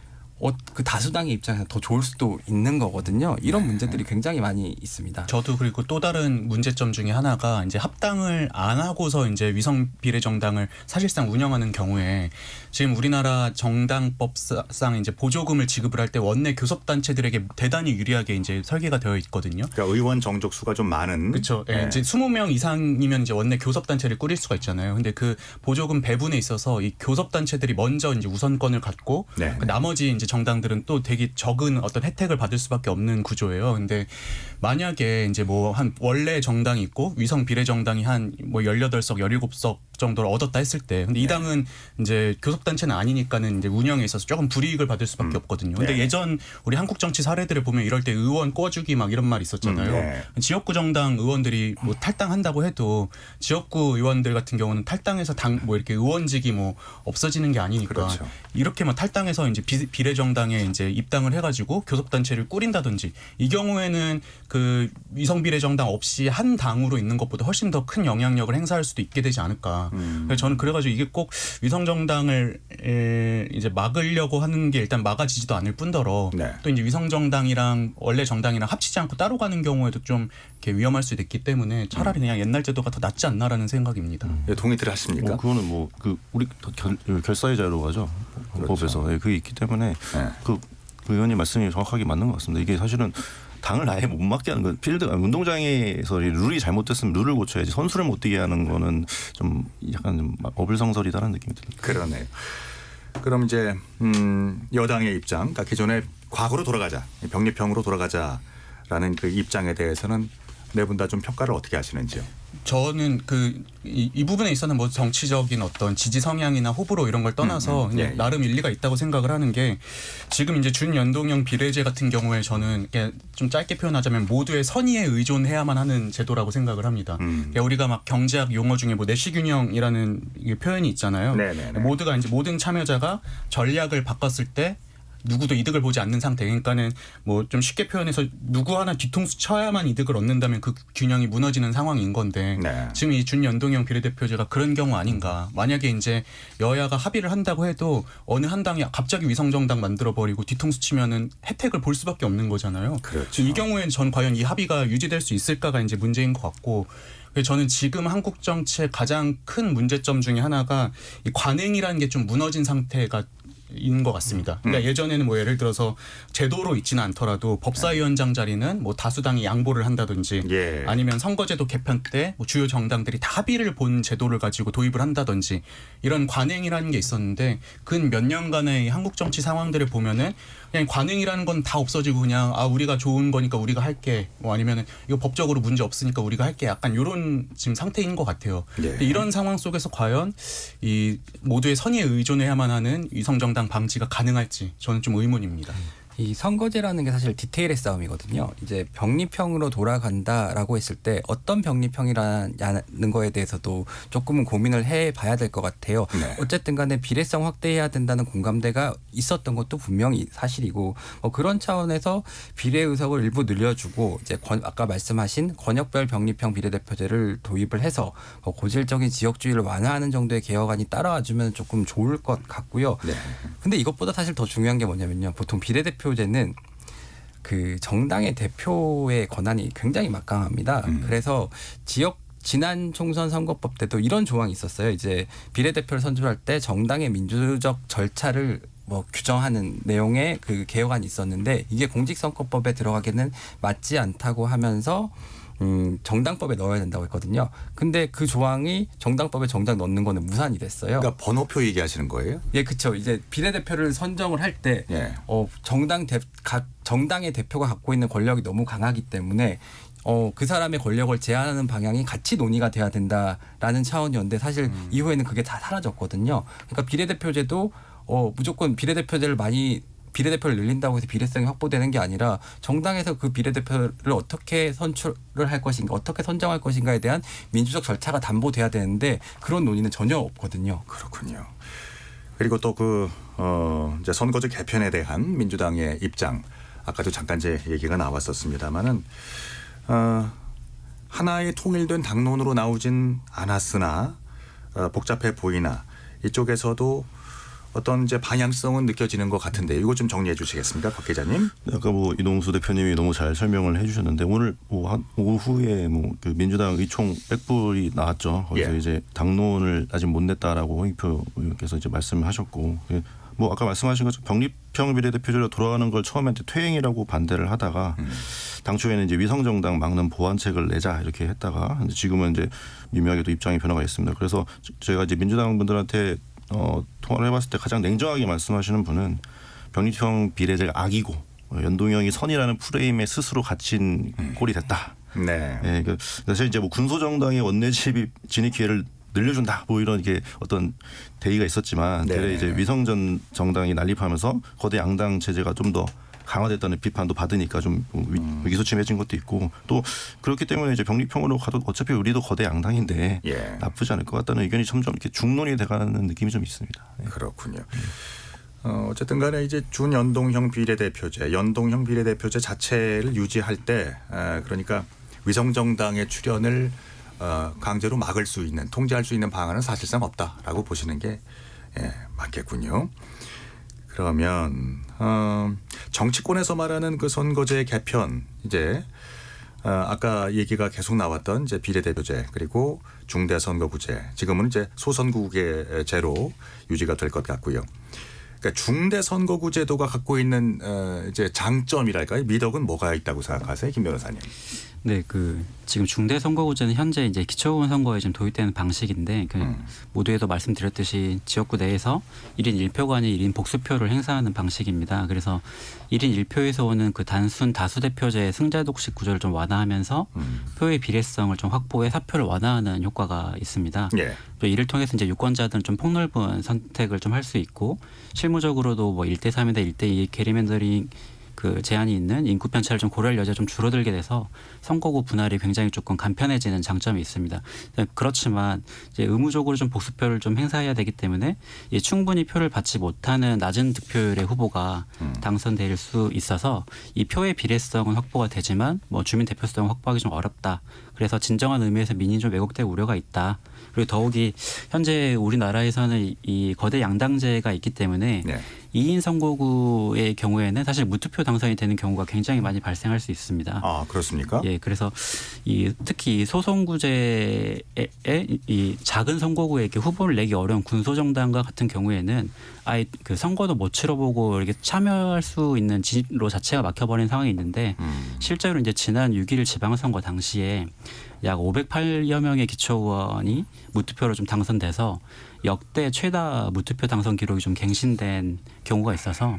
그 다수당의 입장에서 더 좋을 수도 있는 거거든요. 이런 문제들이 굉장히 많이 있습니다. 저도 그리고 또 다른 문제점 중에 하나가 이제 합당을 안 하고서 이제 위성 비례 정당을 사실상 운영하는 경우에 지금 우리나라 정당법상 이제 보조금을 지급을 할 때 원내 교섭단체들에게 대단히 유리하게 이제 설계가 되어 있거든요. 그러니까 의원 정족 수가 좀 많은. 그렇죠. 예. 이제 20명 이상이면 이제 원내 교섭단체를 꾸릴 수가 있잖아요. 근데 그 보조금 배분에 있어서 이 교섭단체들이 먼저 이제 우선권을 갖고 네. 그 나머지 이제 나머지 정당들은 또 되게 적은 어떤 혜택을 받을 수밖에 없는 구조예요. 근데 만약에 이제 뭐 한 원래 정당이 있고 위성 비례 정당이 한 뭐 18석, 17석 정도를 얻었다 했을 때, 근데 이 당은 이제 교섭단체는 아니니까는 이제 운영에 있어서 조금 불이익을 받을 수밖에 없거든요. 근데 네. 예전 우리 한국 정치 사례들을 보면 이럴 때 의원 꿔주기 막 이런 말 있었잖아요. 네. 지역구 정당 의원들이 뭐 탈당한다고 해도 지역구 의원들 같은 경우는 탈당해서 당 뭐 이렇게 의원직이 뭐 없어지는 게 아니니까 그렇죠. 이렇게 막 탈당해서 이제 비례 정당에 이제 입당을 해가지고 교섭단체를 꾸린다든지, 이 경우에는 그 위성 비례 정당 없이 한 당으로 있는 것보다 훨씬 더 큰 영향력을 행사할 수도 있게 되지 않을까. 그래서 저는 그래가지고 이게 꼭 위성 정당을 이제 막으려고 하는 게 일단 막아지지도 않을 뿐더러 네. 또 이제 위성 정당이랑 원래 정당이랑 합치지 않고 따로 가는 경우에도 좀 이렇게 위험할 수도 있기 때문에 차라리 그냥 옛날 제도가 더 낫지 않나라는 생각입니다. 예, 동의들 하십니까? 그거는 뭐 그 우리 결사의 자유라고 하죠. 헌법에서 예, 그게 있기 때문에 네. 그 의원님 말씀이 정확하게 맞는 것 같습니다. 이게 사실은 당을 아예 못 맡게 하는 건 필드 운동장에서 이 룰이 잘못됐으면 룰을 고쳐야지 선수를 못 뛰게 하는 거는 좀 약간 좀 어불성설이다라는 느낌이 듭니다. 그러네요. 그럼 이제 여당의 입장, 그러니까 기존의 과거로 돌아가자, 병립형으로 돌아가자라는 그 입장에 대해서는 네 분 다 좀 평가를 어떻게 하시는지요? 저는 이 부분에 있어서는 뭐 정치적인 어떤 지지 성향이나 호불호 이런 걸 떠나서 그냥 예. 나름 일리가 있다고 생각을 하는 게, 지금 이제 준연동형 비례제 같은 경우에 저는 이렇게 좀 짧게 표현하자면 모두의 선의에 의존해야만 하는 제도라고 생각을 합니다. 그러니까 우리가 막 경제학 용어 중에 뭐 내시균형이라는 이게 표현이 있잖아요. 네네네. 모두가 이제 모든 참여자가 전략을 바꿨을 때 누구도 이득을 보지 않는 상태. 그러니까는 뭐 좀 쉽게 표현해서 누구 하나 뒤통수 쳐야만 이득을 얻는다면 그 균형이 무너지는 상황인 건데, 네. 지금 이 준연동형 비례대표제가 그런 경우 아닌가. 만약에 이제 여야가 합의를 한다고 해도 어느 한 당이 갑자기 위성정당 만들어버리고 뒤통수 치면은 혜택을 볼 수밖에 없는 거잖아요. 그렇죠. 이 경우에는 전 과연 이 합의가 유지될 수 있을까가 이제 문제인 것 같고, 그래서 저는 지금 한국 정치의 가장 큰 문제점 중에 하나가 이 관행이라는 게 좀 무너진 상태가 있는 것 같습니다. 그러니까 예전에는 뭐 예를 들어서 제도로 있지는 않더라도 법사위원장 자리는 뭐 다수당이 양보를 한다든지, 예. 아니면 선거제도 개편 때 뭐 주요 정당들이 다 합의를 본 제도를 가지고 도입을 한다든지, 이런 관행이라는 게 있었는데 근 몇 년간의 한국 정치 상황들을 보면은 그냥 관행이라는 건 다 없어지고 그냥 우리가 좋은 거니까 우리가 할게, 뭐 아니면은 이거 법적으로 문제 없으니까 우리가 할게, 약간 이런 지금 상태인 것 같아요. 예. 근데 이런 상황 속에서 과연 이 모두의 선의에 의존해야만 하는 위성정당 방지가 가능할지 저는 좀 의문입니다. 이 선거제라는 게 사실 디테일의 싸움이거든요. 이제 병립형으로 돌아간다라고 했을 때 어떤 병립형이라는 거에 대해서도 조금은 고민을 해봐야 될 것 같아요. 네. 어쨌든 간에 비례성 확대해야 된다는 공감대가 있었던 것도 분명히 사실이고, 그런 차원에서 비례 의석을 일부 늘려주고 이제 아까 말씀하신 권역별 병립형 비례대표제를 도입을 해서 고질적인 지역주의를 완화하는 정도의 개혁안이 따라와주면 조금 좋을 것 같고요. 네. 근데 이것보다 사실 더 중요한 게 뭐냐면요. 보통 비례대표제는 그 정당의 대표의 권한이 굉장히 막강합니다. 그래서 지난 총선 선거법 때도 이런 조항이 있었어요. 이제 비례대표를 선출할 때 정당의 민주적 절차를 뭐 규정하는 내용의 그 개혁안이 있었는데, 이게 공직선거법에 들어가기는 맞지 않다고 하면서 정당법에 넣어야 된다고 했거든요. 근데 그 조항이 정당법에 정작 넣는 거는 무산이 됐어요. 그러니까 번호표 얘기하시는 거예요? 예, 그렇죠. 이제 비례대표를 선정을 할 때 예. 각 정당의 대표가 갖고 있는 권력이 너무 강하기 때문에 그 사람의 권력을 제한하는 방향이 같이 논의가 돼야 된다라는 차원이었는데, 사실 이후에는 그게 다 사라졌거든요. 그러니까 비례대표제도 무조건 비례대표제를 비례대표를 늘린다고 해서 비례성이 확보되는 게 아니라 정당에서 그 비례대표를 어떻게 선출을 할 것인가, 어떻게 선정할 것인가에 대한 민주적 절차가 담보돼야 되는데 그런 논의는 전혀 없거든요. 그렇군요. 그리고 또 이제 선거제 개편에 대한 민주당의 입장, 아까도 잠깐 제 얘기가 나왔었습니다만은 하나의 통일된 당론으로 나오진 않았으나 복잡해 보이나 이쪽에서도 어떤 이제 방향성은 느껴지는 것 같은데, 이거 좀 정리해 주시겠습니까, 박 기자님? 아까 뭐 이동수 대표님이 너무 잘 설명을 해주셨는데, 오늘 오후에 그 민주당 의총 백불이 나왔죠. 거기서 예. 이제 당론을 아직 못 냈다라고 홍익표 의원께서 이제 말씀하셨고, 뭐 아까 말씀하신 것처럼 병립형 비례대표제로 돌아가는 걸 처음에 이제 퇴행이라고 반대를 하다가 당초에는 이제 위성정당 막는 보완책을 내자 이렇게 했다가 지금은 이제 미묘하게도 입장의 변화가 있습니다. 그래서 제가 이제 민주당 분들한테 통화를 해봤을 때 가장 냉정하게 말씀하시는 분은 병립형 비례대가 악이고 연동형이 선이라는 프레임에 스스로 갇힌 꼴이 됐다. 네. 예, 그 사실 이제 뭐 군소정당의 원내 진입 기회를 늘려준다. 뭐 이런 게 어떤 대의가 있었지만 네. 대래 이제 위성전 정당이 난립하면서 거대 양당 체제가 좀 더 강화됐다는 비판도 받으니까 좀 의기소침해진 것도 있고 또 그렇기 때문에 이제 병립형으로 가도 어차피 우리도 거대 양당인데 예. 나쁘지 않을 것 같다는 의견이 점점 이렇게 중론이 돼가는 느낌이 좀 있습니다. 네. 그렇군요. 어쨌든 간에 이제 준연동형 비례대표제, 연동형 비례대표제 자체를 유지할 때 그러니까 위성정당의 출현을 강제로 막을 수 있는, 통제할 수 있는 방안은 사실상 없다라고 보시는 게 맞겠군요. 그러면 정치권에서 말하는 그 선거제 개편 이제 아까 얘기가 계속 나왔던 이제 비례대표제 그리고 중대선거구제 지금은 이제 소선거구제로 유지가 될 것 같고요. 그러니까 중대선거구제도가 갖고 있는 이제 장점이랄까요? 미덕은 뭐가 있다고 생각하세요, 김 변호사님? 네, 그 지금 중대선거구제는 현재 이제 기초의원 선거에 좀 도입되는 방식인데 모두에도 말씀드렸듯이 지역구 내에서 1인 1표가 아닌 1인 복수표를 행사하는 방식입니다. 그래서 1인 1표에서 오는 그 단순 다수대표제의 승자독식 구조를 좀 완화하면서 표의 비례성을 좀 확보해 사표를 완화하는 효과가 있습니다. 예. 또 이를 통해서 이제 유권자들은 좀 폭넓은 선택을 좀 할 수 있고 실무적으로도 뭐 1대3이나 1대2 게리맨더링 그 제한이 있는 인구 편차를 좀 고려할 여지가 좀 줄어들게 돼서 선거구 분할이 굉장히 조금 간편해지는 장점이 있습니다. 그렇지만 이제 의무적으로 좀 복수표를 좀 행사해야 되기 때문에 충분히 표를 받지 못하는 낮은 득표율의 후보가 당선될 수 있어서 이 표의 비례성은 확보가 되지만 뭐 주민 대표성을 확보하기 좀 어렵다. 그래서 진정한 의미에서 민이 좀 왜곡될 우려가 있다. 그리고 더욱이 현재 우리나라에서는 이 거대 양당제가 있기 때문에 네. 2인 선거구의 경우에는 사실 무투표 당선이 되는 경우가 굉장히 많이 발생할 수 있습니다. 아, 그렇습니까? 예, 그래서 특히 이 소선구제의 이 작은 선거구에 이렇게 후보를 내기 어려운 군소정당과 같은 경우에는 아예 그 선거도 못 치러보고 이렇게 참여할 수 있는 진로 자체가 막혀버린 상황이 있는데 실제로 이제 지난 6.1 지방선거 당시에 약 508여 명의 기초의원이 무투표로 좀 당선돼서 역대 최다 무투표 당선 기록이 좀 갱신된 경우가 있어서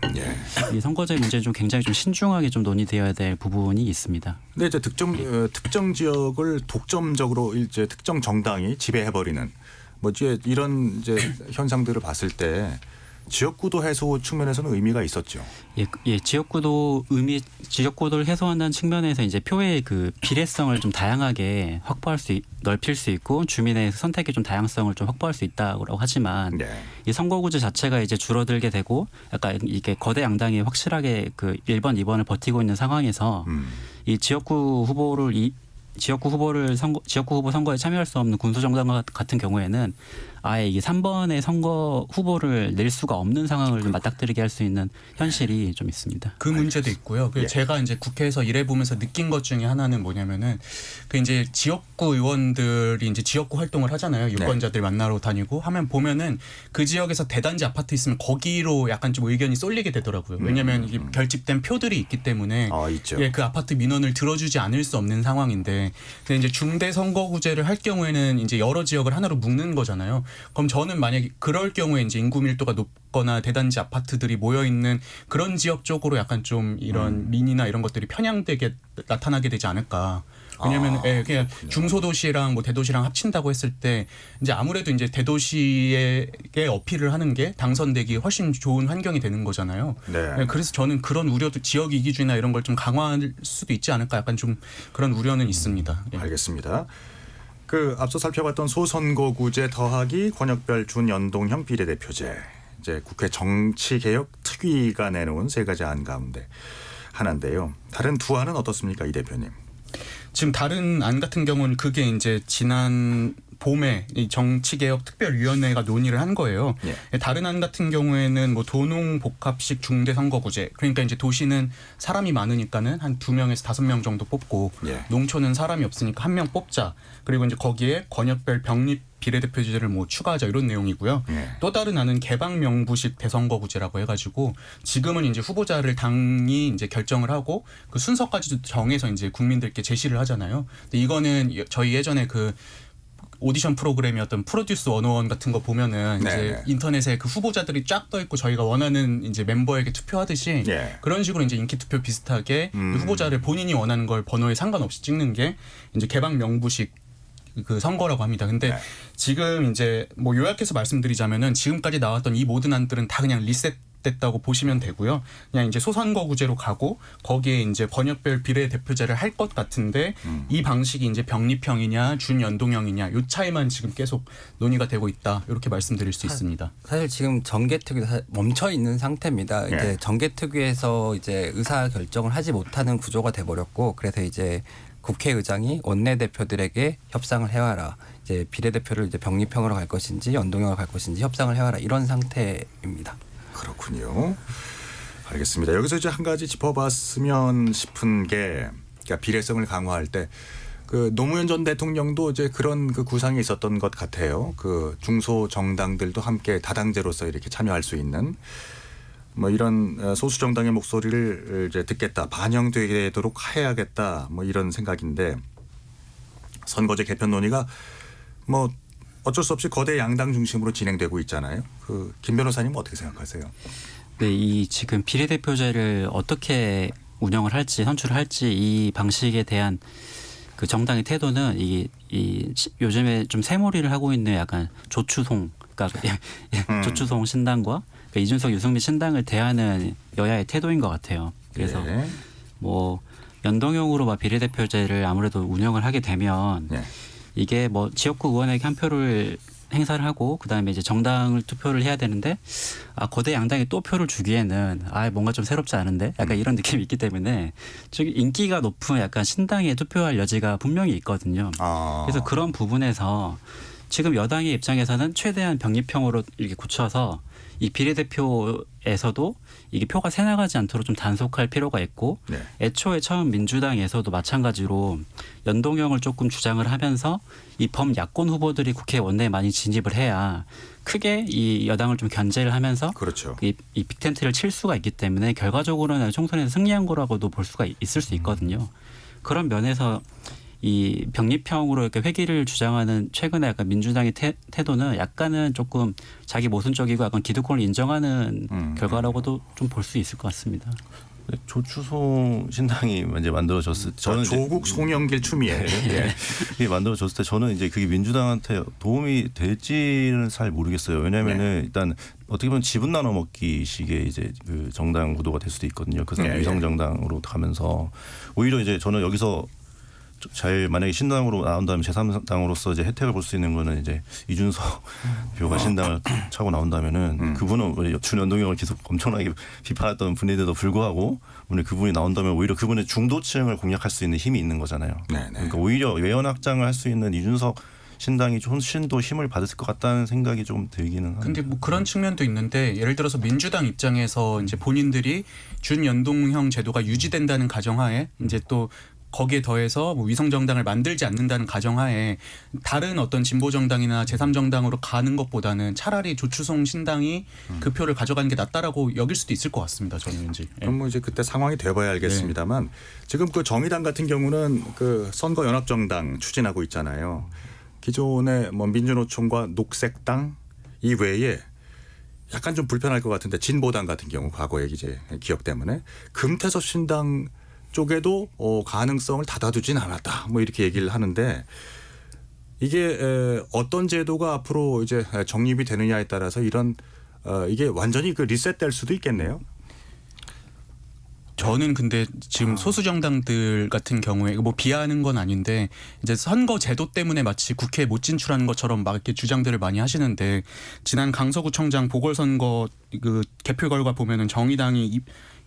이 선거제 문제는 좀 굉장히 좀 신중하게 좀 논의되어야 될 부분이 있습니다. 근데 이제 특정 지역을 독점적으로 이제 특정 정당이 지배해버리는 뭐 이제 이런 이제 현상들을 봤을 때 지역구도 해소 측면에서는 의미가 있었죠. 예, 지역구도를 해소한다는 측면에서 이제 표의 그 비례성을 좀 다양하게 넓힐 수 있고 주민의 선택의 좀 다양성을 좀 확보할 수 있다고 하지만 네. 이 선거구제 자체가 이제 줄어들게 되고 약간 이게 거대 양당이 확실하게 그 1번, 2번을 버티고 있는 상황에서 이 지역구 후보 선거에 참여할 수 없는 군소정당 같은 경우에는 아예 이게 3번의 선거 후보를 낼 수가 없는 상황을 좀 맞닥뜨리게 할 수 있는 현실이 좀 있습니다. 그 문제도 있고요. 예. 제가 이제 국회에서 일해보면서 느낀 것 중에 하나는 뭐냐면은 그 이제 지역구 의원들이 이제 지역구 활동을 하잖아요. 유권자들 만나러 다니고 하면 보면은 그 지역에서 대단지 아파트 있으면 거기로 약간 좀 의견이 쏠리게 되더라고요. 왜냐하면 이게 결집된 표들이 있기 때문에 있죠. 예, 그 아파트 민원을 들어주지 않을 수 없는 상황인데 근데 이제 중대 선거구제를 할 경우에는 이제 여러 지역을 하나로 묶는 거잖아요. 그럼 저는 만약에 그럴 경우에 이제 인구 밀도가 높거나 대단지 아파트들이 모여 있는 그런 지역 쪽으로 약간 좀 이런 민이나 이런 것들이 편향되게 나타나게 되지 않을까. 왜냐하면 그냥 중소도시랑 뭐 대도시랑 합친다고 했을 때 이제 아무래도 이제 대도시에게 어필을 하는 게 당선되기 훨씬 좋은 환경이 되는 거잖아요. 네. 그래서 저는 그런 우려도 지역 이기주의나 이런 걸 좀 강화할 수도 있지 않을까. 약간 좀 그런 우려는 있습니다. 예. 알겠습니다. 그 앞서 살펴봤던 소선거구제 더하기 권역별 준연동형 비례대표제 이제 국회 정치개혁 특위가 내놓은 세 가지 안 가운데 하나인데요. 다른 두 안은 어떻습니까, 이 대표님? 지금 다른 안 같은 경우는 그게 이제 지난 봄에 이 정치개혁특별위원회가 논의를 한 거예요. 예. 다른 안 같은 경우에는 뭐 도농복합식 중대선거구제. 그러니까 이제 도시는 사람이 많으니까는 한 2명에서 5명 정도 뽑고 예. 농촌은 사람이 없으니까 1명 뽑자. 그리고 이제 거기에 권역별 병립 비례대표제를 뭐 추가하자 이런 내용이고요. 예. 또 다른 안은 개방명부식 대선거구제라고 해가지고 지금은 이제 후보자를 당이 이제 결정을 하고 그 순서까지도 정해서 이제 국민들께 제시를 하잖아요. 근데 이거는 저희 예전에 그 오디션 프로그램이었던 프로듀스 101 같은 거 보면은 네. 이제 인터넷에 그 후보자들이 쫙 떠 있고 저희가 원하는 이제 멤버에게 투표하듯이 예. 그런 식으로 이제 인기 투표 비슷하게 후보자를 본인이 원하는 걸 번호에 상관없이 찍는 게 이제 개방 명부식 그 선거라고 합니다. 근데 네. 지금 이제 뭐 요약해서 말씀드리자면은 지금까지 나왔던 이 모든 안들은 다 그냥 리셋됐다고 보시면 되고요. 그냥 이제 소선거구제로 가고 거기에 이제 번역별 비례대표제를 할 것 같은데 이 방식이 이제 병립형이냐 준연동형이냐 요 차이만 지금 계속 논의가 되고 있다. 이렇게 말씀드릴 수 있습니다. 사실 지금 정개특위 멈춰 있는 상태입니다. 예. 이제 정개특위에서 이제 의사 결정을 하지 못하는 구조가 돼 버렸고, 그래서 이제 국회의장이 원내대표들에게 협상을 해와라. 이제 비례대표를 이제 병립형으로 갈 것인지 연동형으로 갈 것인지 협상을 해와라. 이런 상태입니다. 그렇군요. 알겠습니다. 여기서 이제 한 가지 짚어봤으면 싶은 게 그러니까 비례성을 강화할 때 그 노무현 전 대통령도 이제 그런 그 구상이 있었던 것 같아요. 그 중소 정당들도 함께 다당제로서 이렇게 참여할 수 있는 뭐 이런 소수 정당의 목소리를 이제 듣겠다, 반영되도록 해야겠다, 뭐 이런 생각인데 선거제 개편 논의가 뭐 어쩔 수 없이 거대 양당 중심으로 진행되고 있잖아요. 그 김 변호사님은 어떻게 생각하세요? 네, 이 지금 비례대표제를 어떻게 운영을 할지 선출을 할지 이 방식에 대한 그 정당의 태도는 요즘에 좀 새몰이를 하고 있는 약간 조추송, 그러니까 조추송 신당과 그러니까 이준석 유승민 신당을 대하는 여야의 태도인 것 같아요. 그래서 네. 뭐 연동형으로 막 비례대표제를 아무래도 운영을 하게 되면 네. 이게 뭐 지역구 의원에게 한 표를 행사를 하고 그다음에 이제 정당을 투표를 해야 되는데 거대 양당이 또 표를 주기에는 뭔가 좀 새롭지 않은데 약간 이런 느낌이 있기 때문에 즉 인기가 높은 약간 신당에 투표할 여지가 분명히 있거든요. 그래서 그런 부분에서 지금 여당의 입장에서는 최대한 병립형으로 이렇게 굳혀서 이 비례대표에서도 이게 표가 새 나가지 않도록 좀 단속할 필요가 있고 네. 애초에 처음 민주당에서도 마찬가지로 연동형을 조금 주장을 하면서 이 범야권 후보들이 국회 원내에 많이 진입을 해야 크게 이 여당을 좀 견제를 하면서 그렇죠. 이 빅텐트를 칠 수가 있기 때문에 결과적으로는 총선에서 승리한 거라고도 볼 수가 있을 수 있거든요. 그런 면에서 이 병립형으로 이렇게 회기를 주장하는 최근에 약간 민주당의 태도는 약간은 조금 자기 모순적이고 약간 기득권을 인정하는 결과라고도 좀 볼 수 있을 것 같습니다. 조추송 신당이 이제 만들어졌을 때 저는 조국 송영길 추미애 이게 만들어졌을 때 저는 이제 그게 민주당한테 도움이 될지는 잘 모르겠어요. 왜냐하면은 일단 어떻게 보면 지분 나눠 먹기식의 이제 그 정당 구도가 될 수도 있거든요. 그래서 위성 정당으로 가면서 오히려 이제 저는 여기서 잘 만약에 신당으로 나온다면 제3당으로서 이제 혜택을 볼 수 있는 거는 이제 이준석 대표가 신당을 차고 나온다면은 그분은 준연동형을 계속 엄청나게 비판했던 분인데도 불구하고 오늘 그분이 나온다면 오히려 그분의 중도층을 공략할 수 있는 힘이 있는 거잖아요. 네네. 그러니까 오히려 외연 확장을 할 수 있는 이준석 신당이 훨씬 더 힘을 받을 것 같다는 생각이 좀 들기는 합니다. 근데 뭐 그런 측면도 있는데 예를 들어서 민주당 입장에서 이제 본인들이 준연동형 제도가 유지된다는 가정하에 이제 또 거기에 더해서 뭐 위성 정당을 만들지 않는다는 가정하에 다른 어떤 진보 정당이나 제3정당으로 가는 것보다는 차라리 조추송 신당이 그 표를 가져가는 게 낫다라고 여길 수도 있을 것 같습니다. 저는 왠지. 그럼 뭐 이제 그때 상황이 돼봐야 알겠습니다만 지금 그 정의당 같은 경우는 그 선거 연합정당 추진하고 있잖아요. 기존의 뭐 민주노총과 녹색당 이 외에 약간 좀 불편할 것 같은데 진보당 같은 경우 과거의 이제 기억 때문에 금태섭 신당 쪽에도 가능성을 닫아두진 않았다. 뭐 이렇게 얘기를 하는데 이게 어떤 제도가 앞으로 이제 정립이 되느냐에 따라서 이런 이게 완전히 그 리셋될 수도 있겠네요. 저는 근데 지금 소수 정당들 같은 경우에 뭐 비하하는 건 아닌데 이제 선거 제도 때문에 마치 국회에 못 진출하는 것처럼 막 이렇게 주장들을 많이 하시는데 지난 강서구청장 보궐선거 그 개표 결과 보면은 정의당이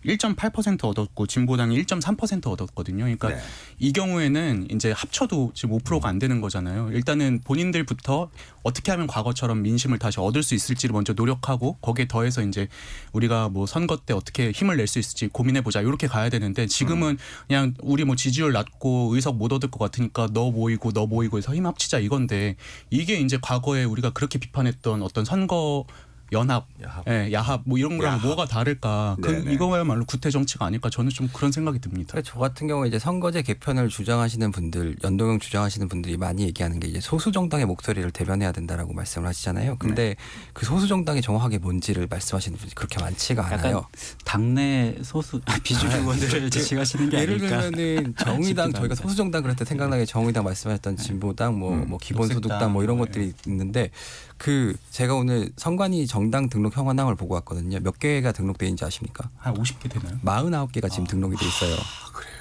1.8% 얻었고 진보당이 1.3% 얻었거든요. 그러니까 네. 이 경우에는 이제 합쳐도 지금 5%가 안 되는 거잖아요. 일단은 본인들부터 어떻게 하면 과거처럼 민심을 다시 얻을 수 있을지를 먼저 노력하고 거기에 더해서 이제 우리가 뭐 선거 때 어떻게 힘을 낼 수 있을지 고민해 보자. 이렇게 가야 되는데 지금은 그냥 우리 뭐 지지율 낮고 의석 못 얻을 것 같으니까 너 모이고 해서 힘 합치자 이건데 이게 이제 과거에 우리가 그렇게 비판했던 어떤 선거 연합, 예, 야합 뭐 이런 거랑 야합. 뭐가 다를까? 네네. 이거야말로 구태 정치가 아닐까? 저는 좀 그런 생각이 듭니다. 그러니까 저 같은 경우에 이제 선거제 개편을 주장하시는 분들, 연동형 주장하시는 분들이 많이 얘기하는 게 이제 소수 정당의 목소리를 대변해야 된다라고 말씀을 하시잖아요. 근데 그 소수 정당이 정확하게 뭔지를 말씀하시는 분이 그렇게 많지가 약간 않아요. 당내 소수 비주류 의원들을 지칭하시는 게 예를 아닐까. 들면은 정의당 싶기도 저희가 합니다. 소수 정당 그럴 때 생각나게 정의당 말씀하셨던 진보당, 뭐 기본소득당 뭐 이런 것들이 있는데 그 제가 오늘 선관위 정당 등록 현황을 보고 왔거든요. 몇 개가 등록돼 있는지 아십니까? 한 50개 되나요? 49개가 지금 등록이 돼 있어요.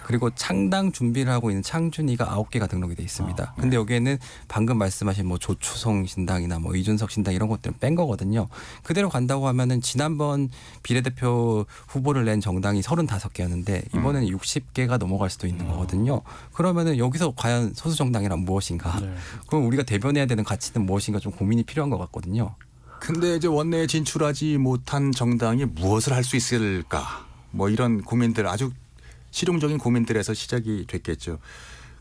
그리고 창당 준비를 하고 있는 창준이가 9개가 등록이 돼 있습니다. 근데 여기에는 방금 말씀하신 뭐 조추성 신당이나 뭐 이준석 신당 이런 것들은 뺀 거거든요. 그대로 간다고 하면은 지난번 비례대표 후보를 낸 정당이 35개였는데 이번에는 60개가 넘어갈 수도 있는 거거든요. 그러면은 여기서 과연 소수 정당이란 무엇인가? 네. 그럼 우리가 대변해야 되는 가치는 무엇인가 좀 고민이 필요한 것 같거든요. 근데 이제 원내에 진출하지 못한 정당이 무엇을 할 수 있을까? 뭐 이런 고민들 아주 실용적인 고민들에서 시작이 됐겠죠.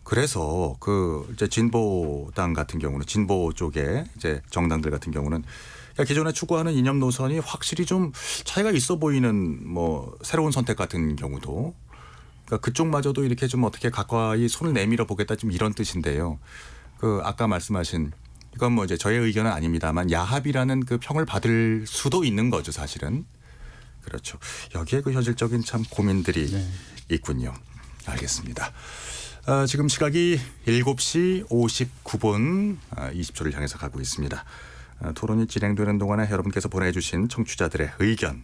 그래서 그 이제 진보당 같은 경우는 진보 쪽에 이제 정당들 같은 경우는 기존에 추구하는 이념 노선이 확실히 좀 차이가 있어 보이는 뭐 새로운 선택 같은 경우도 그러니까 그쪽마저도 이렇게 좀 어떻게 가까이 손을 내밀어 보겠다 좀 이런 뜻인데요. 그 아까 말씀하신 이건 뭐 이제 저의 의견은 아닙니다만 야합이라는 그 평을 받을 수도 있는 거죠, 사실은. 그렇죠. 여기에 그 현실적인 참 고민들이 있군요. 알겠습니다. 지금 시각이 7시 59분 20초를 향해서 가고 있습니다. 토론이 진행되는 동안에 여러분께서 보내주신 청취자들의 의견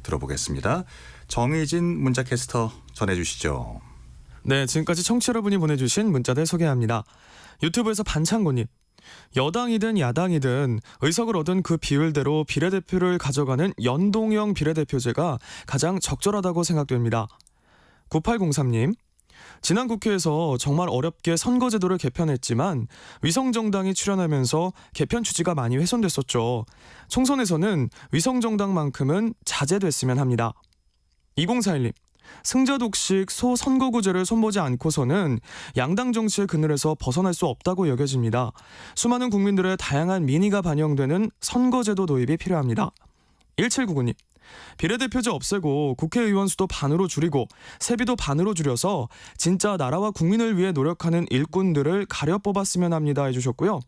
들어보겠습니다. 정의진 문자캐스터 전해주시죠. 네, 지금까지 청취자 여러분이 보내주신 문자들 소개합니다. 유튜브에서 반창고님. 여당이든 야당이든 의석을 얻은 그 비율대로 비례대표를 가져가는 연동형 비례대표제가 가장 적절하다고 생각됩니다. 9803님. 지난 국회에서 정말 어렵게 선거제도를 개편했지만 위성정당이 출연하면서 개편 취지가 많이 훼손됐었죠. 총선에서는 위성정당만큼은 자제됐으면 합니다. 2041님. 승자독식 소선거구제를 손보지 않고서는 양당 정치의 그늘에서 벗어날 수 없다고 여겨집니다. 수많은 국민들의 다양한 민의가 반영되는 선거제도 도입이 필요합니다. 1799님. 비례대표제 없애고 국회의원 수도 반으로 줄이고 세비도 반으로 줄여서 진짜 나라와 국민을 위해 노력하는 일꾼들을 가려 뽑았으면 합니다 해주셨고요.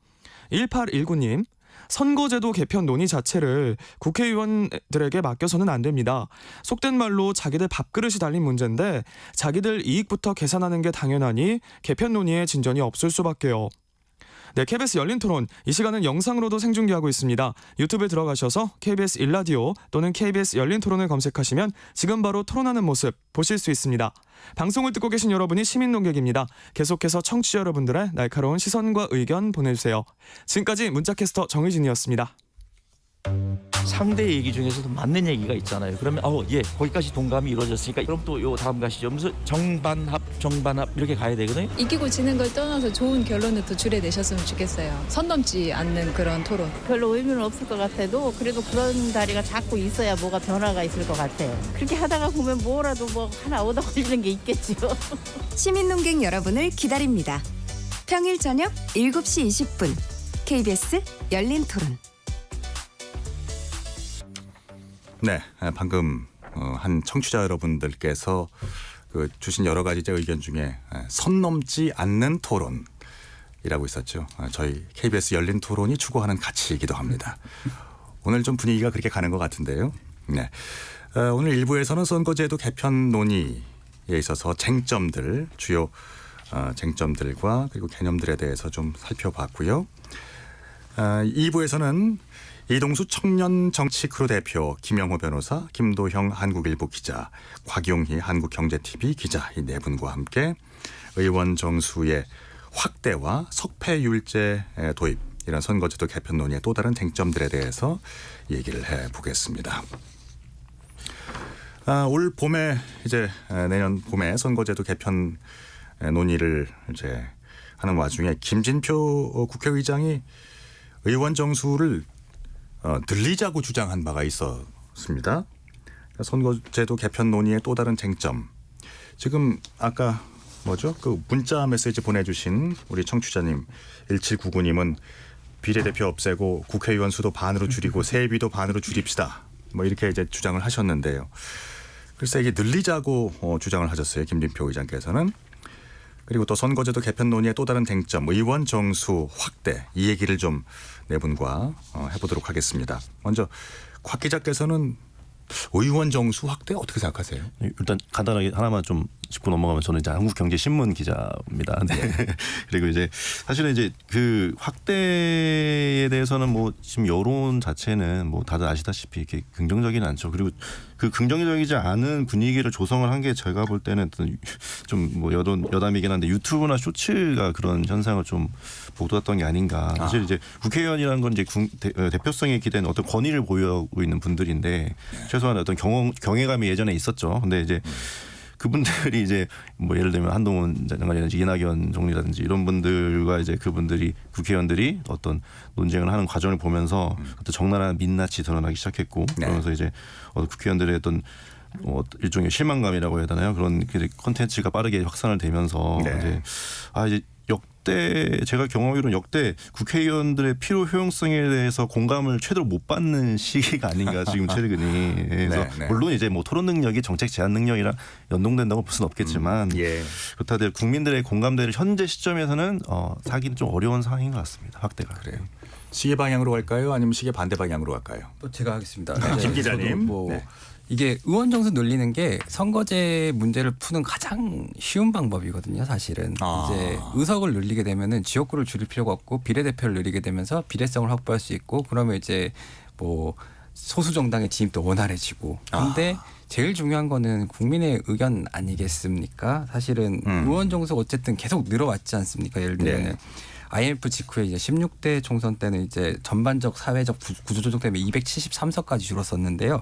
1819님. 선거제도 개편 논의 자체를 국회의원들에게 맡겨서는 안 됩니다. 속된 말로 자기들 밥그릇이 달린 문제인데 자기들 이익부터 계산하는 게 당연하니 개편 논의에 진전이 없을 수밖에요. 네, KBS 열린 토론 이 시간은 영상으로도 생중계하고 있습니다. 유튜브에 들어가셔서 KBS 1라디오 또는 KBS 열린 토론을 검색하시면 지금 바로 토론하는 모습 보실 수 있습니다. 방송을 듣고 계신 여러분이 시민 논객입니다. 계속해서 청취자 여러분들의 날카로운 시선과 의견 보내주세요. 지금까지 문자캐스터 정의진이었습니다. 상대 얘기 중에서도 맞는 얘기가 있잖아요. 그러면 예, 거기까지 동감이 이루어졌으니까 그럼 또 요 다음 가시죠. 무슨 정반합 이렇게 가야 되거든요. 이기고 지는 걸 떠나서 좋은 결론을 도출해내셨으면 좋겠어요. 선 넘지 않는 그런 토론. 별로 의미는 없을 것 같아도 그래도 그런 자리가 자꾸 있어야 뭐가 변화가 있을 것 같아요. 그렇게 하다가 보면 뭐라도 뭐 하나 얻어 걸리는 게 있겠죠. 시민 논객 여러분을 기다립니다. 평일 저녁 7시 20분 KBS 열린 토론. 네, 방금 한 청취자 여러분들께서 주신 여러 가지 의견 중에 선 넘지 않는 토론이라고 있었죠. 저희 KBS 열린 토론이 추구하는 가치이기도 합니다. 오늘 좀 분위기가 그렇게 가는 것 같은데요. 네, 오늘 1부에서는 선거제도 개편 논의에 있어서 쟁점들, 주요 쟁점들과 그리고 개념들에 대해서 좀 살펴봤고요. 2부에서는 이동수 청년정치크루 대표, 김영호 변호사, 김도형 한국일보 기자, 곽용희 한국경제TV 기자 이 네 분과 함께 의원 정수의 확대와 석패율제 도입 이런 선거제도 개편 논의의 또 다른 쟁점들에 대해서 얘기를 해보겠습니다. 올 봄에 이제 내년 봄에 선거제도 개편 논의를 이제 하는 와중에 김진표 국회의장이 의원 정수를 늘리자고 주장한 바가 있었습니다. 선거제도 개편 논의의 또 다른 쟁점. 지금 아까 그 문자 메시지 보내주신 우리 청취자님 1799님은 비례대표 없애고 국회의원 수도 반으로 줄이고 세비도 반으로 줄입시다. 뭐 이렇게 이제 주장을 하셨는데요. 글쎄 이게 늘리자고 주장을 하셨어요. 김진표 의장께서는. 그리고 또 선거제도 개편 논의의 또 다른 쟁점 의원 정수 확대 이 얘기를 좀 네 분과 해보도록 하겠습니다. 먼저 곽 기자께서는 의원 정수 확대 어떻게 생각하세요? 일단 간단하게 하나만 좀 짚고 넘어가면 저는 이제 한국경제신문 기자입니다. 네. 그리고 이제 사실은 이제 그 확대에 대해서는 뭐 지금 여론 자체는 뭐 다들 아시다시피 이렇게 긍정적이는 않죠. 그리고 그 긍정적이지 않은 분위기를 조성을 한 게 제가 볼 때는 좀 뭐 여담이긴 한데 유튜브나 쇼츠가 그런 현상을 좀 보도했던 게 아닌가. 사실 이제 국회의원이라는 건 이제 대표성에 기댄 어떤 권위를 보유하고 있는 분들인데 최소한 어떤 경외감이 예전에 있었죠. 근데 이제 그분들이 이제 뭐 예를 들면 한동훈 장관이라든지 이낙연 총리라든지 이런 분들과 이제 그분들이 국회의원들이 어떤 논쟁을 하는 과정을 보면서 어떤 적나라한 민낯이 드러나기 시작했고 그러면서 이제 국회의원들의 어떤 일종의 실망감이라고 해야 되나요? 그런 콘텐츠가 빠르게 확산을 되면서 이제 이제 역대 제가 경험하기로는 역대 국회의원들의 필요 효용성에 대해서 공감을 최대로 못 받는 시기가 아닌가 지금 최근이. 그래서 물론 이제 뭐 토론 능력이 정책 제안 능력이랑 연동된다고 볼 수는 없겠지만 그렇다 하더라도 국민들의 공감대를 현재 시점에서는 사기는 좀 어려운 상황인 것 같습니다. 확대가. 그래요. 시계 방향으로 갈까요? 아니면 시계 반대 방향으로 갈까요? 또 제가 하겠습니다. 김 기자님. 이게 의원 정수 늘리는 게 선거제 문제를 푸는 가장 쉬운 방법이거든요. 사실은 이제 의석을 늘리게 되면은 지역구를 줄일 필요가 없고 비례대표를 늘리게 되면서 비례성을 확보할 수 있고 그러면 이제 뭐 소수 정당의 진입도 원활해지고. 근데 제일 중요한 거는 국민의 의견 아니겠습니까? 사실은 의원 정수가 어쨌든 계속 늘어왔지 않습니까? 예를 들면은. IMF 직후에 이제 16대 총선 때는 이제 전반적 사회적 구조조정 때문에 273석까지 줄었었는데요.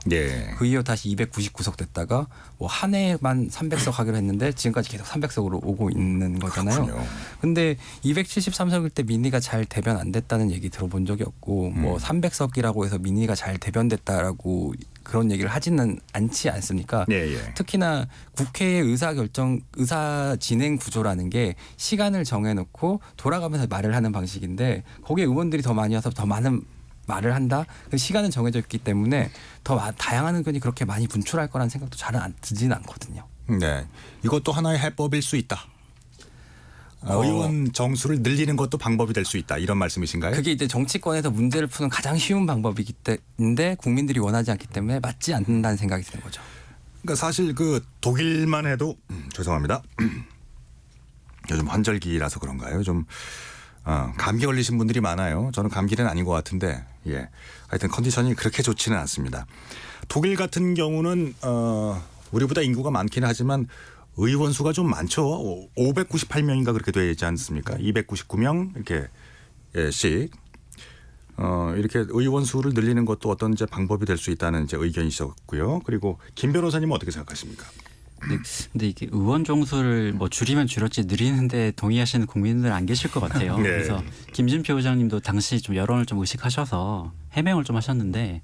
그 이후 다시 299석 됐다가 뭐 한 해만 300석 하기로 했는데 지금까지 계속 300석으로 오고 있는 거잖아요. 근데 273석일 때 민의가 잘 대변 안 됐다는 얘기 들어본 적이 없고 뭐 300석이라고 해서 민의가 잘 대변됐다라고 그런 얘기를 하지는 않지 않습니까? 특히나 국회의 의사 진행 구조라는 게 시간을 정해놓고 돌아가면서 말을 하는 방식인데 거기에 의원들이 더 많이 와서 더 많은 말을 한다. 그 시간은 정해져 있기 때문에 더 다양한 의견이 그렇게 많이 분출할 거라는 생각도 잘 들지는 않거든요. 네, 이것도 하나의 해법일 수 있다. 의원 정수를 늘리는 것도 방법이 될 수 있다. 이런 말씀이신가요? 그게 이제 정치권에서 문제를 푸는 가장 쉬운 방법이기 때문에 국민들이 원하지 않기 때문에 맞지 않는다는 생각이 드는 거죠. 그러니까 사실 그 독일만 해도 죄송합니다. 요즘 환절기라서 그런가요? 좀 감기 걸리신 분들이 많아요. 저는 감기는 아닌 것 같은데 하여튼 컨디션이 그렇게 좋지는 않습니다. 독일 같은 경우는 우리보다 인구가 많기는 하지만 의원 수가 좀 많죠. 598명인가 그렇게 되지 않습니까? 299명 이렇게씩 이렇게 의원 수를 늘리는 것도 어떤 이제 방법이 될 수 있다는 이제 의견이셨고요. 그리고 김 변호사님은 어떻게 생각하십니까? 근데 이게 의원 정수를 뭐 줄이면 줄였지 늘리는데 동의하시는 국민들 안 계실 것 같아요. 그래서 김진표 의장님도 당시 좀 여론을 좀 의식하셔서 해명을 좀 하셨는데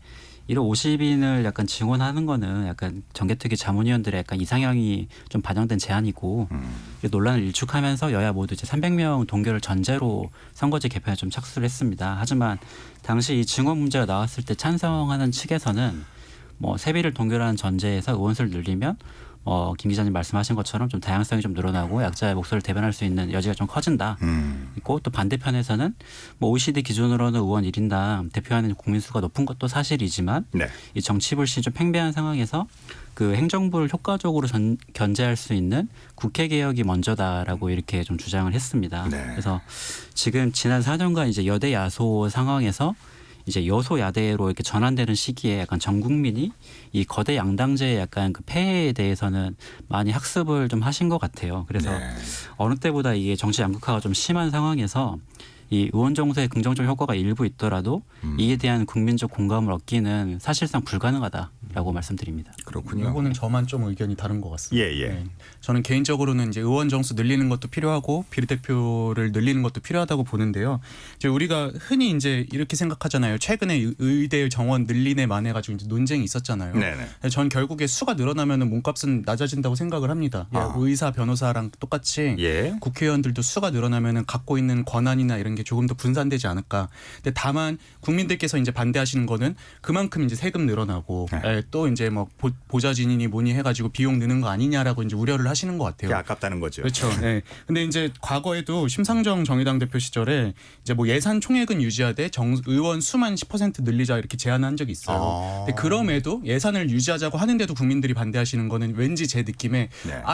1호 50인을 약간 증원하는 거는 약간 정개특위 자문위원들의 약간 이상향이 좀 반영된 제안이고 논란을 일축하면서 여야 모두 이제 300명 동결을 전제로 선거제 개편에 좀 착수를 했습니다. 하지만 당시 이 증원 문제가 나왔을 때 찬성하는 측에서는 뭐 세비를 동결하는 전제에서 의원수를 늘리면 김 기자님 말씀하신 것처럼 좀 다양성이 좀 늘어나고 약자의 목소리를 대변할 수 있는 여지가 좀 커진다. 있고 또 반대편에서는 뭐 OECD 기준으로는 의원 1인당 대표하는 국민 수가 높은 것도 사실이지만 이 정치 불신이 좀 팽배한 상황에서 그 행정부를 효과적으로 견제할 수 있는 국회 개혁이 먼저다라고 이렇게 좀 주장을 했습니다. 그래서 지금 지난 4년간 이제 여대 야소 상황에서 이제 여소야대로 이렇게 전환되는 시기에 약간 전 국민이 이 거대 양당제의 약간 그 폐해에 대해서는 많이 학습을 좀 하신 것 같아요. 그래서 어느 때보다 이게 정치 양극화가 좀 심한 상황에서 이 의원 정수의 긍정적 효과가 일부 있더라도 이에 대한 국민적 공감을 얻기는 사실상 불가능하다라고 말씀드립니다. 그렇군요. 이거는 저만 좀 의견이 다른 것 같습니다. 저는 개인적으로는 이제 의원 정수 늘리는 것도 필요하고 비례대표를 늘리는 것도 필요하다고 보는데요. 이제 우리가 흔히 이제 이렇게 생각하잖아요. 최근에 의대 정원 늘리네 만해 가지고 이제 논쟁이 있었잖아요. 전 결국에 수가 늘어나면은 몸값은 낮아진다고 생각을 합니다. 의사, 변호사랑 똑같이 국회의원들도 수가 늘어나면은 갖고 있는 권한이나 이런 게 조금 더 분산되지 않을까. 근데 다만 국민들께서 이제 반대하시는 거는 그만큼 이제 세금 늘어나고 또 이제 뭐 보좌진이니 뭐니 해가지고 비용 느는 거 아니냐라고 이제 우려를 하시는 것 같아요. 그게 아깝다는 거죠. 그렇죠. 네. 근데 이제 과거에도 심상정 정의당 대표 시절에 이제 뭐 예산 총액은 유지하되 의원 수만 10% 늘리자 이렇게 제안한 적이 있어요. 근데 그럼에도 예산을 유지하자고 하는데도 국민들이 반대하시는 거는 왠지 제 느낌에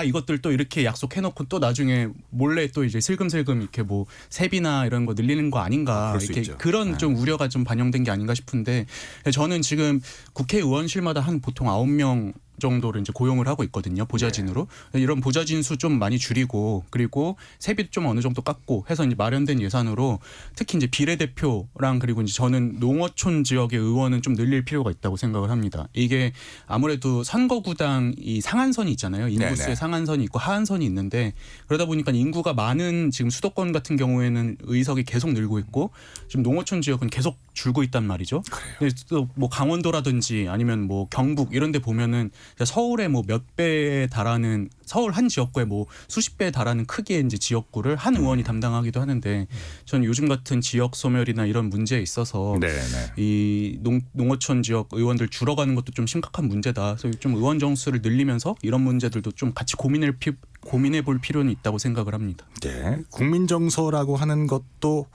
이것들 또 이렇게 약속해놓고 또 나중에 몰래 또 이제 슬금슬금 이렇게 뭐 세비나 이런 거 늘리는 거 아닌가 이렇게 그런 좀 우려가 좀 반영된 게 아닌가 싶은데 저는 지금 국회의원실마다 한 보통 9명 정도를 이제 고용을 하고 있거든요. 보좌진으로. 이런 보좌진 수 좀 많이 줄이고 그리고 세비도 좀 어느 정도 깎고 해서 이제 마련된 예산으로 특히 이제 비례대표랑 그리고 이제 저는 농어촌 지역의 의원은 좀 늘릴 필요가 있다고 생각을 합니다. 이게 아무래도 선거구당 이 상한선이 있잖아요. 인구수의 상한선이 있고 하한선이 있는데 그러다 보니까 인구가 많은 지금 수도권 같은 경우에는 의석이 계속 늘고 있고 지금 농어촌 지역은 계속 줄고 있단 말이죠. 또 뭐 강원도라든지 아니면 뭐 경북 이런 데 보면은 서울의 뭐 몇 배에 달하는 서울 한 지역구에 뭐 수십 배에 달하는 크기의 이제 지역구를 한 의원이 담당하기도 하는데 전 요즘 같은 지역 소멸이나 이런 문제에 있어서 이 농어촌 지역 의원들 줄어가는 것도 좀 심각한 문제다. 그래서 좀 의원 정수를 늘리면서 이런 문제들도 좀 같이 고민해 볼 필요는 있다고 생각을 합니다. 네. 국민 정서라고 하는 것도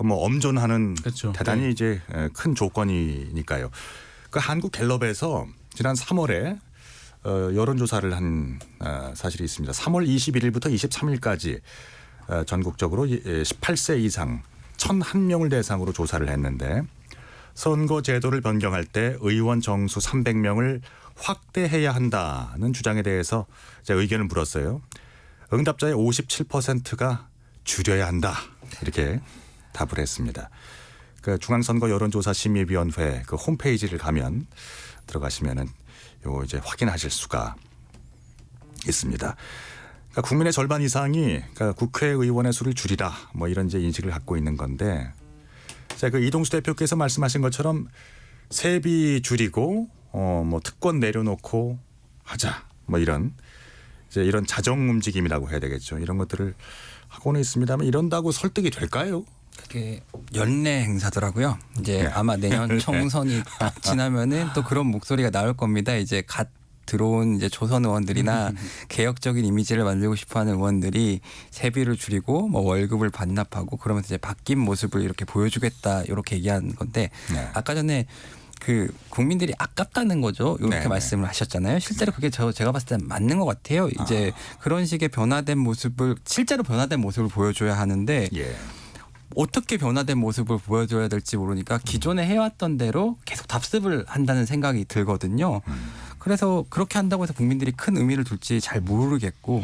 뭐 엄존하는 대단히 이제 큰 조건이니까요. 그 한국 갤럽에서 지난 3월에 여론조사를 한 사실이 있습니다. 3월 21일부터 23일까지 전국적으로 18세 이상 1,001명을 대상으로 조사를 했는데 선거 제도를 변경할 때 의원 정수 300명을 확대해야 한다는 주장에 대해서 제가 의견을 물었어요. 응답자의 57%가 줄여야 한다 이렇게 답을 했습니다. 그 중앙선거 여론조사 심의위원회 그 홈페이지를 가면 들어가시면은 요 이제 확인하실 수가 있습니다. 그러니까 국민의 절반 이상이 그러니까 국회의원의 수를 줄이라 뭐 이런 이제 인식을 갖고 있는 건데, 자, 그 이동수 대표께서 말씀하신 것처럼 세비 줄이고 뭐 특권 내려놓고 하자 뭐 이런 이제 이런 자정 움직임이라고 해야 되겠죠. 이런 것들을 하고는 있습니다만 이런다고 설득이 될까요? 그게 연례 행사더라고요. 이제 아마 내년 총선이 지나면은 또 그런 목소리가 나올 겁니다. 이제 갓 들어온 이제 조선 의원들이나 개혁적인 이미지를 만들고 싶어하는 의원들이 세비를 줄이고 뭐 월급을 반납하고 그러면서 이제 바뀐 모습을 이렇게 보여주겠다 이렇게 얘기한 건데 아까 전에 그 국민들이 아깝다는 거죠. 이렇게 말씀을 하셨잖아요. 실제로 그게 제가 봤을 때 맞는 것 같아요. 이제 그런 식의 변화된 모습을 실제로 변화된 모습을 보여줘야 하는데 어떻게 변화된 모습을 보여줘야 될지 모르니까 기존에 해왔던 대로 계속 답습을 한다는 생각이 들거든요. 그래서 그렇게 한다고 해서 국민들이 큰 의미를 둘지 잘 모르겠고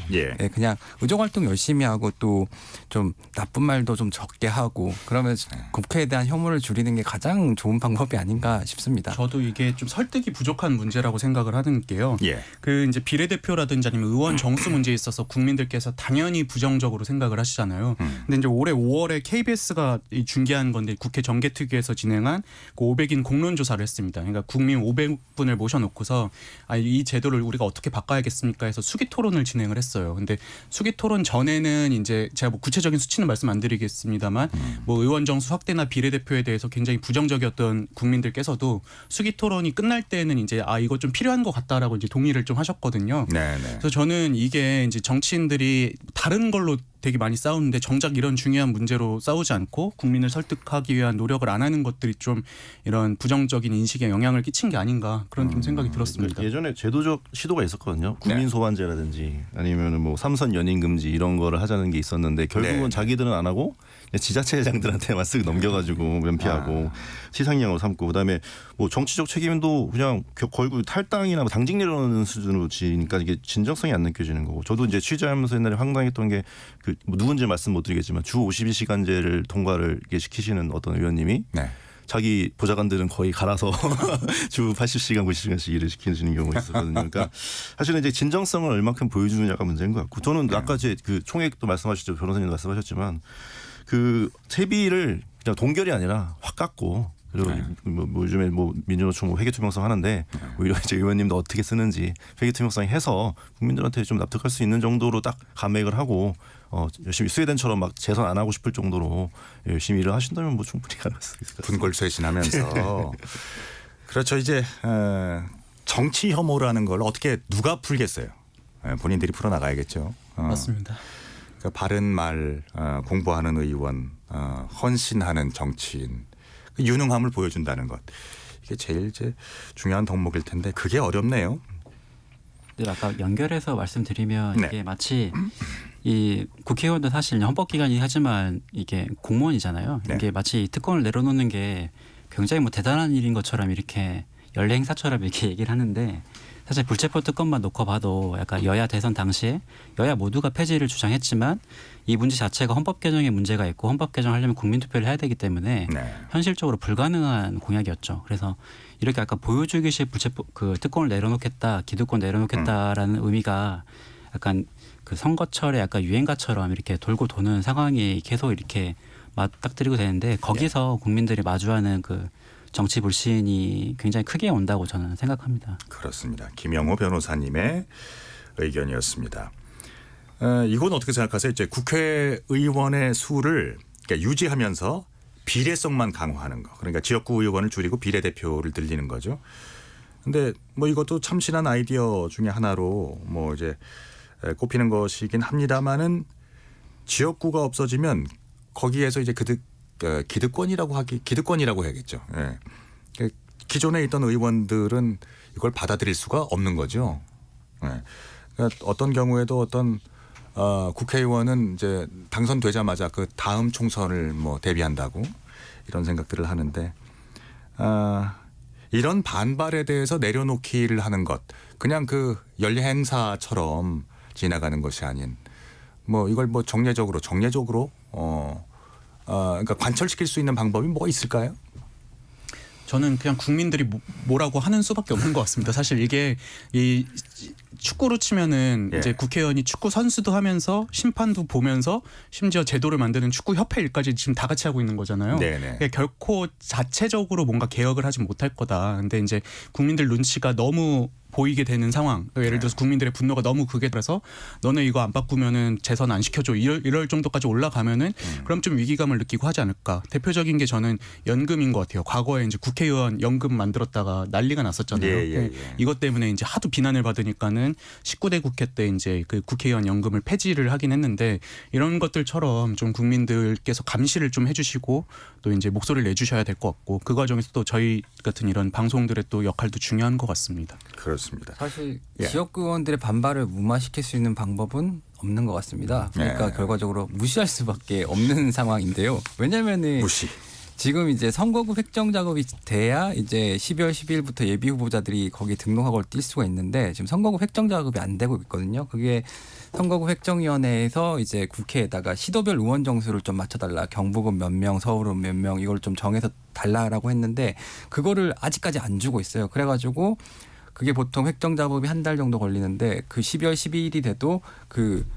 그냥 의정활동 열심히 하고 또 좀 나쁜 말도 좀 적게 하고 그러면 국회에 대한 혐오를 줄이는 게 가장 좋은 방법이 아닌가 싶습니다. 저도 이게 좀 설득이 부족한 문제라고 생각을 하는 게요. 그 이제 비례대표라든지 아니면 의원 정수 문제에 있어서 국민들께서 당연히 부정적으로 생각을 하시잖아요. 근데 이제 올해 5월에 KBS가 중계한 건데 국회 정개특위에서 진행한 그 500인 공론조사를 했습니다. 그러니까 국민 500분을 모셔놓고서 이 제도를 우리가 어떻게 바꿔야겠습니까 해서 수기토론을 진행을 했어요. 근데 수기토론 전에는 이제 제가 뭐 구체적인 수치는 말씀 안 드리겠습니다만 뭐 의원 정수 확대나 비례대표에 대해서 굉장히 부정적이었던 국민들께서도 수기토론이 끝날 때는 이제 이거 좀 필요한 것 같다라고 이제 동의를 좀 하셨거든요. 그래서 저는 이게 이제 정치인들이 다른 걸로 되게 많이 싸우는데 정작 이런 중요한 문제로 싸우지 않고 국민을 설득하기 위한 노력을 안 하는 것들이 좀 이런 부정적인 인식에 영향을 끼친 게 아닌가 그런 좀 생각이 들었습니다. 예전에 제도적 시도가 있었거든요. 국민 소환제라든지 아니면 뭐 삼선 연임 금지 이런 거를 하자는 게 있었는데 결국은 자기들은 안 하고 지자체장들한테만 쓱 넘겨가지고 면피하고 시상형으로 삼고 그다음에 뭐 정치적 책임도 그냥 걸고 탈당이나 뭐 당직 내려놓는 수준으로 지니까 이게 진정성이 안 느껴지는 거고 저도 이제 취재하면서 옛날에 황당했던 게 그 뭐 누군지 말씀 못 드리겠지만 주 52시간제를 통과를 시키시는 어떤 의원님이 자기 보좌관들은 거의 갈아서 주 80시간, 90시간씩 일을 시키는 경우가 있었거든요. 그러니까 사실은 이제 진정성을 얼마큼 보여주느냐가 문제인 것 같고 저는 아까 그 총액도 말씀하셨죠. 변호사님도 말씀하셨지만 그 세비를 그냥 동결이 아니라 확 깎고 그리고 뭐 요즘에 뭐 민주노총 회계투명성 하는데 오히려 이제 의원님도 어떻게 쓰는지 회계투명성 해서 국민들한테 좀 납득할 수 있는 정도로 딱 감액을 하고 열심히 스웨덴처럼 막 재선 안 하고 싶을 정도로 열심히 일을 하신다면 뭐 충분히 가능할 수 있을 것 같습니다. 분골쇄신하면서 그렇죠. 이제 정치 혐오라는 걸 어떻게 누가 풀겠어요? 본인들이 풀어나가야겠죠. 맞습니다. 그러니까 바른 말, 공부하는 의원, 헌신하는 정치인, 그 유능함을 보여준다는 것. 이게 제일 이제 중요한 덕목일 텐데 그게 어렵네요. 네, 아까 연결해서 말씀드리면 네. 이게 마치 이 국회의원도 사실 헌법기관이긴 하지만 이게 공무원이잖아요. 네. 이게 마치 특권을 내려놓는 게 굉장히 뭐 대단한 일인 것처럼 이렇게 연례 행사처럼 이렇게 얘기를 하는데 사실 불체포 특권만 놓고 봐도 약간 여야 대선 당시에 여야 모두가 폐지를 주장했지만 이 문제 자체가 헌법 개정에 문제가 있고 헌법 개정하려면 국민 투표를 해야 되기 때문에 네. 현실적으로 불가능한 공약이었죠. 그래서 이렇게 아까 보여주기식 불체포 그 특권을 내려놓겠다, 기득권 내려놓겠다라는 의미가 약간 그 선거철에 약간 유행가처럼 이렇게 돌고 도는 상황이 계속 이렇게 맞닥뜨리고 되는데 거기서 국민들이 마주하는 그 정치 불신이 굉장히 크게 온다고 저는 생각합니다. 그렇습니다. 김영호 변호사님의 의견이었습니다. 이건 어떻게 생각하세요? 이제 국회의원의 수를 그러니까 유지하면서 비례성만 강화하는 거. 그러니까 지역구 의원을 줄이고 비례대표를 늘리는 거죠. 근데 뭐 이것도 참신한 아이디어 중에 하나로 뭐 이제 꼽히는 것이긴 합니다만은 지역구가 없어지면 거기에서 이제 기득권이라고 해야겠죠. 예. 기존에 있던 의원들은 이걸 받아들일 수가 없는 거죠. 예. 그러니까 어떤 경우에도 어떤 국회의원은 이제 당선되자마자 그 다음 총선을 뭐 대비한다고 이런 생각들을 하는데 이런 반발에 대해서 내려놓기를 하는 것 그냥 그 연례 행사처럼 지나가는 것이 아닌 뭐 이걸 뭐 정례적으로 그러니까 관철시킬 수 있는 방법이 뭐가 있을까요? 저는 그냥 국민들이 뭐라고 하는 수밖에 없는 것 같습니다. 사실 이게 이 축구로 치면은 예. 이제 국회의원이 축구 선수도 하면서 심판도 보면서 심지어 제도를 만드는 축구 협회 일까지 지금 다 같이 하고 있는 거잖아요. 네네. 결코 자체적으로 뭔가 개혁을 하지 못할 거다. 근데 이제 국민들 눈치가 너무 보이게 되는 상황. 예를 들어서 국민들의 분노가 너무 극에 따라서 너네 이거 안 바꾸면은 재선 안 시켜줘. 이럴 정도까지 올라가면은 그럼 좀 위기감을 느끼고 하지 않을까. 대표적인 게 저는 연금인 것 같아요. 과거에 이제 국회의원 연금 만들었다가 난리가 났었잖아요. 예. 이것 때문에 이제 하도 비난을 받으니까는 19대 국회 때 이제 그 국회의원 연금을 폐지를 하긴 했는데 이런 것들처럼 좀 국민들께서 감시를 좀 해주시고 또 이제 목소리를 내주셔야 될 것 같고 그 과정에서 또 저희 같은 이런 방송들의 또 역할도 중요한 것 같습니다. 그렇습니다. 사실 예. 지역구 의원들의 반발을 무마시킬 수 있는 방법은 없는 것 같습니다. 그러니까 예. 결과적으로 무시할 수밖에 없는 상황인데요. 왜냐하면은 무시. 지금 이제 선거구 획정 작업이 돼야 이제 12월 12일부터 예비 후보자들이 거기 등록하고 뛸 수가 있는데 지금 선거구 획정 작업이 안 되고 있거든요. 그게 선거구 획정위원회에서 이제 국회에다가 시도별 의원 정수를 좀 맞춰달라. 경북은 몇 명, 서울은 몇 명 이걸 좀 정해서 달라라고 했는데 그거를 아직까지 안 주고 있어요. 그래가지고 그게 보통 획정 작업이 한 달 정도 걸리는데 그 12월 12일이 돼도 그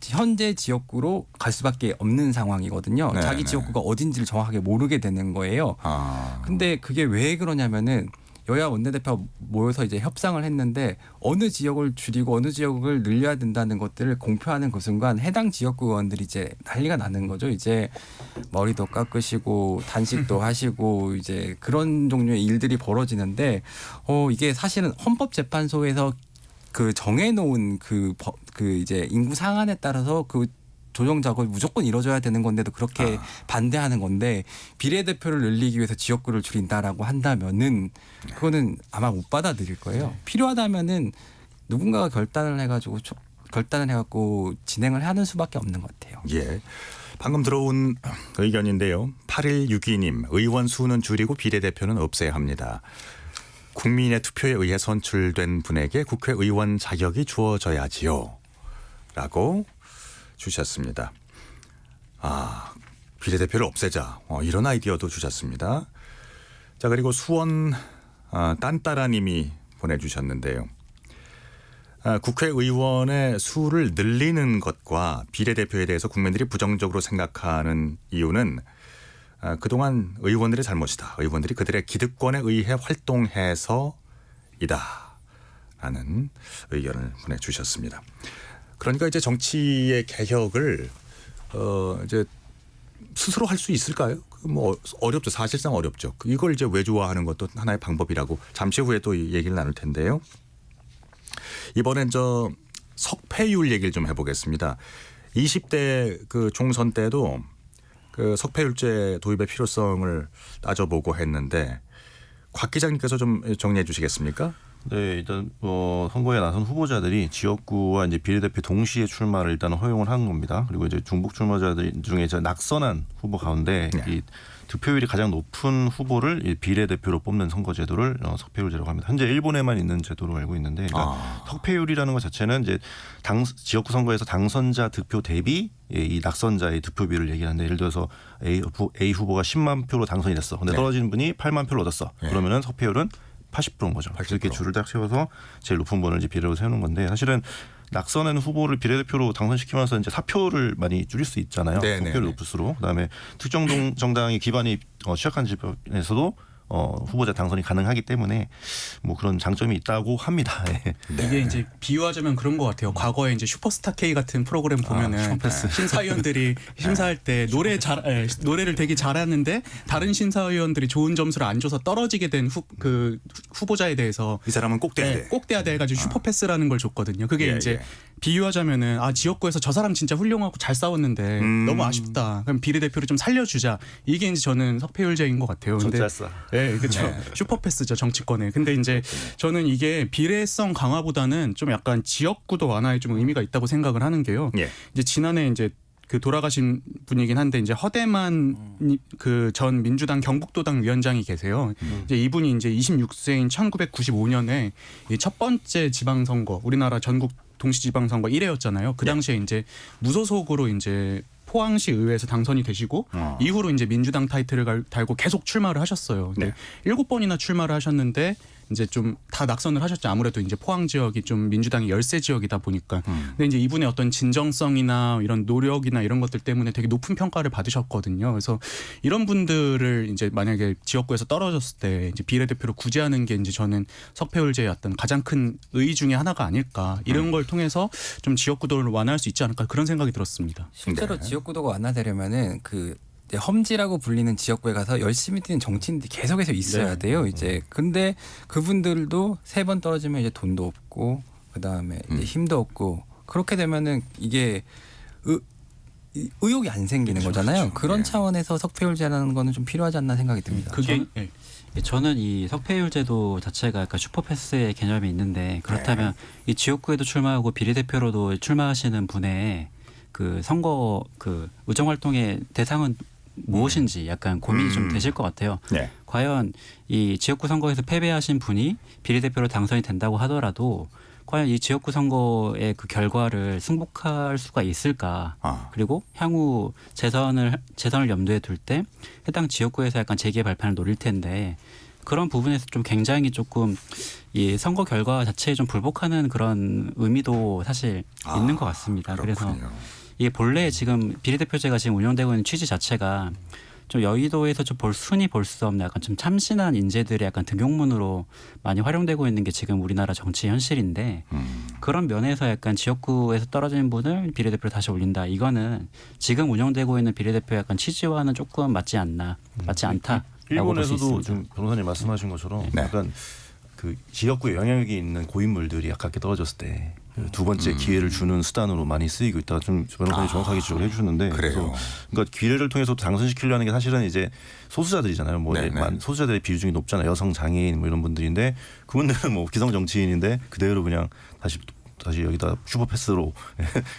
현재 지역구로 갈 수밖에 없는 상황이거든요. 네, 자기 네. 지역구가 어딘지를 정확하게 모르게 되는 거예요. 근데 그게 왜 그러냐면은 여야 원내대표 모여서 이제 협상을 했는데 어느 지역을 줄이고 어느 지역을 늘려야 된다는 것들을 공표하는 그 순간 해당 지역구 의원들이 이제 난리가 나는 거죠. 이제 머리도 깎으시고 단식도 하시고 이제 그런 종류의 일들이 벌어지는데 이게 사실은 헌법재판소에서 그 정해놓은 그 이제 인구 상한에 따라서 그 조정 작업이 무조건 이루어져야 되는 건데도 그렇게 반대하는 건데 비례대표를 늘리기 위해서 지역구를 줄인다라고 한다면은 그거는 아마 못 받아들일 거예요. 필요하다면은 누군가가 결단을 해가지고 진행을 하는 수밖에 없는 것 같아요. 예. 방금 들어온 의견인데요. 8162님 의원 수는 줄이고 비례대표는 없애야 합니다. 국민의 투표에 의해 선출된 분에게 국회의원 자격이 주어져야지요. 라고 주셨습니다. 비례대표를 없애자. 이런 아이디어도 주셨습니다. 자, 그리고 수원 딴따라님이 보내주셨는데요. 국회의원의 수를 늘리는 것과 비례대표에 대해서 국민들이 부정적으로 생각하는 이유는 그동안 의원들의 잘못이다. 의원들이 그들의 기득권에 의해 활동해서이다. 라는 의견을 보내주셨습니다. 그러니까 이제 정치의 개혁을 이제 스스로 할 수 있을까요? 뭐 어렵죠. 사실상 어렵죠. 이걸 이제 외주화하는 것도 하나의 방법이라고 잠시 후에 또 얘기를 나눌 텐데요. 이번엔 저 석패율 얘기를 좀 해보겠습니다. 20대 그 총선 때도 그 석패율제 도입의 필요성을 따져보고 했는데 곽 기자님께서 좀 정리해 주시겠습니까? 네, 일단 선거에 나선 후보자들이 지역구와 이제 비례대표 동시에 출마를 일단 허용을 한 겁니다. 그리고 이제 중복 출마자들 중에 이제 낙선한 후보 가운데 이 득표율이 가장 높은 후보를 비례대표로 뽑는 선거제도를 석패율제라고 합니다. 현재 일본에만 있는 제도로 알고 있는데, 그러니까 석패율이라는 것 자체는 이제 지역구 선거에서 당선자 득표 대비 이 낙선자의 득표비를 얘기하는데, 예를 들어서 A 후보가 10만 표로 당선이 됐어. 근데 떨어지는 분이 8만 표를 얻었어. 그러면은 석패율은 80%인 거죠. 80%. 이렇게 줄을 딱 세워서 제일 높은 분을 이제 비례로 세우는 건데, 사실은 낙선한 후보를 비례대표로 당선시키면서 이제 사표를 많이 줄일 수 있잖아요. 사표를 높을수록. 그다음에 특정 정당의 기반이 취약한 지역에서도 후보자 당선이 가능하기 때문에 뭐 그런 장점이 있다고 합니다. 이게 이제 비유하자면 그런 것 같아요. 과거에 이제 슈퍼스타 K 같은 프로그램 보면은 심사위원들이 심사할 때 노래를 되게 잘하는데 다른 심사위원들이 좋은 점수를 안 줘서 떨어지게 된 후보자에 대해서 이 사람은 꼭 돼야 돼. 꼭 돼야 돼 해가지고 슈퍼패스라는 걸 줬거든요. 그게 이제 비유하자면은 지역구에서 저 사람 진짜 훌륭하고 잘 싸웠는데 너무 아쉽다. 그럼 비례대표를 좀 살려주자. 이게 이제 저는 석패율제인 것 같아요. 근데 네, 그렇죠. 슈퍼패스죠, 정치권에. 근데 이제 저는 이게 비례성 강화보다는 좀 약간 지역구도 완화에 좀 의미가 있다고 생각을 하는 게요. 이제 지난해 이제 그 돌아가신 분이긴 한데 이제 허대만 그 전 민주당 경북도당 위원장이 계세요. 이제 이분이 이제 26세인 1995년에 이 첫 번째 지방선거, 우리나라 전국 동시지방선거 1회였잖아요. 그 당시에 이제 무소속으로 이제 포항시 의회에서 당선이 되시고 이후로 이제 민주당 타이틀을 달고 계속 출마를 하셨어요. 근데 7번이나 출마를 하셨는데 이제 좀 다 낙선을 하셨죠. 아무래도 이제 포항 지역이 좀 민주당의 열세 지역이다 보니까. 근데 이제 이분의 어떤 진정성이나 이런 노력이나 이런 것들 때문에 되게 높은 평가를 받으셨거든요. 그래서 이런 분들을 이제 만약에 지역구에서 떨어졌을 때 이제 비례대표로 구제하는 게 이제 저는 석패율제의 어떤 가장 큰 의의 중에 하나가 아닐까. 이런 걸 통해서 좀 지역구도를 완화할 수 있지 않을까 그런 생각이 들었습니다. 실제로 지역구도가 완화되려면은 험지라고 불리는 지역구에 가서 열심히 뛰는 정치인들이 계속해서 있어야 돼요. 이제 근데 그분들도 3번 떨어지면 이제 돈도 없고 그다음에 이제 힘도 없고 그렇게 되면은 이게 의욕이 안 생기는 거잖아요. 그런 차원에서 석패율제라는 거는 좀 필요하지 않나 생각이 듭니다. 저는 이 석패율제도 자체가 약간 슈퍼패스의 개념이 있는데, 그렇다면 이 지역구에도 출마하고 비례대표로도 출마하시는 분의 그 선거 그 의정 활동의 대상은 무엇인지 약간 고민이 좀 되실 것 같아요. 과연 이 지역구 선거에서 패배하신 분이 비례대표로 당선이 된다고 하더라도 과연 이 지역구 선거의 그 결과를 승복할 수가 있을까? 그리고 향후 재선을 염두에 둘 때 해당 지역구에서 약간 재기의 발판을 노릴 텐데, 그런 부분에서 좀 굉장히 조금 이 선거 결과 자체에 좀 불복하는 그런 의미도 사실 있는 것 같습니다. 그렇군요. 그래서 이게 본래 지금 비례대표제가 지금 운영되고 있는 취지 자체가 좀 여의도에서 좀 흔히 볼 수 없는 약간 좀 참신한 인재들의 약간 등용문으로 많이 활용되고 있는 게 지금 우리나라 정치 현실인데, 그런 면에서 약간 지역구에서 떨어지는 분을 비례대표로 다시 올린다. 이거는 지금 운영되고 있는 비례대표 약간 취지와는 조금 맞지 않다. 일본에서도 지금 변호사님 말씀하신 것처럼 약간 그 지역구에 영향력이 있는 고인물들이 아깝게 떨어졌을 때 두 번째 기회를 주는 수단으로 많이 쓰이고 있다. 좀 변호사님 정확하게 지적을 해주셨는데, 그러니까 기회를 통해서 당선시키려는 게 사실은 이제 소수자들이잖아요. 뭐 소수자들의 비중이 높잖아요. 여성, 장애인 뭐 이런 분들인데, 그분들은 뭐 기성 정치인인데 그대로 그냥 다시 여기다 슈퍼패스로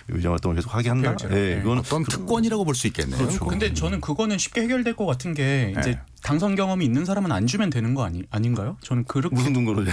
의정 활동을 계속 하게 한다. 그건 어떤 특권이라고 볼 수 있겠네요. 그렇죠. 근데 저는 그거는 쉽게 해결될 것 같은 게 이제 당선 경험이 있는 사람은 안 주면 되는 거 아닌가요? 저는 그렇게 무슨 근거로?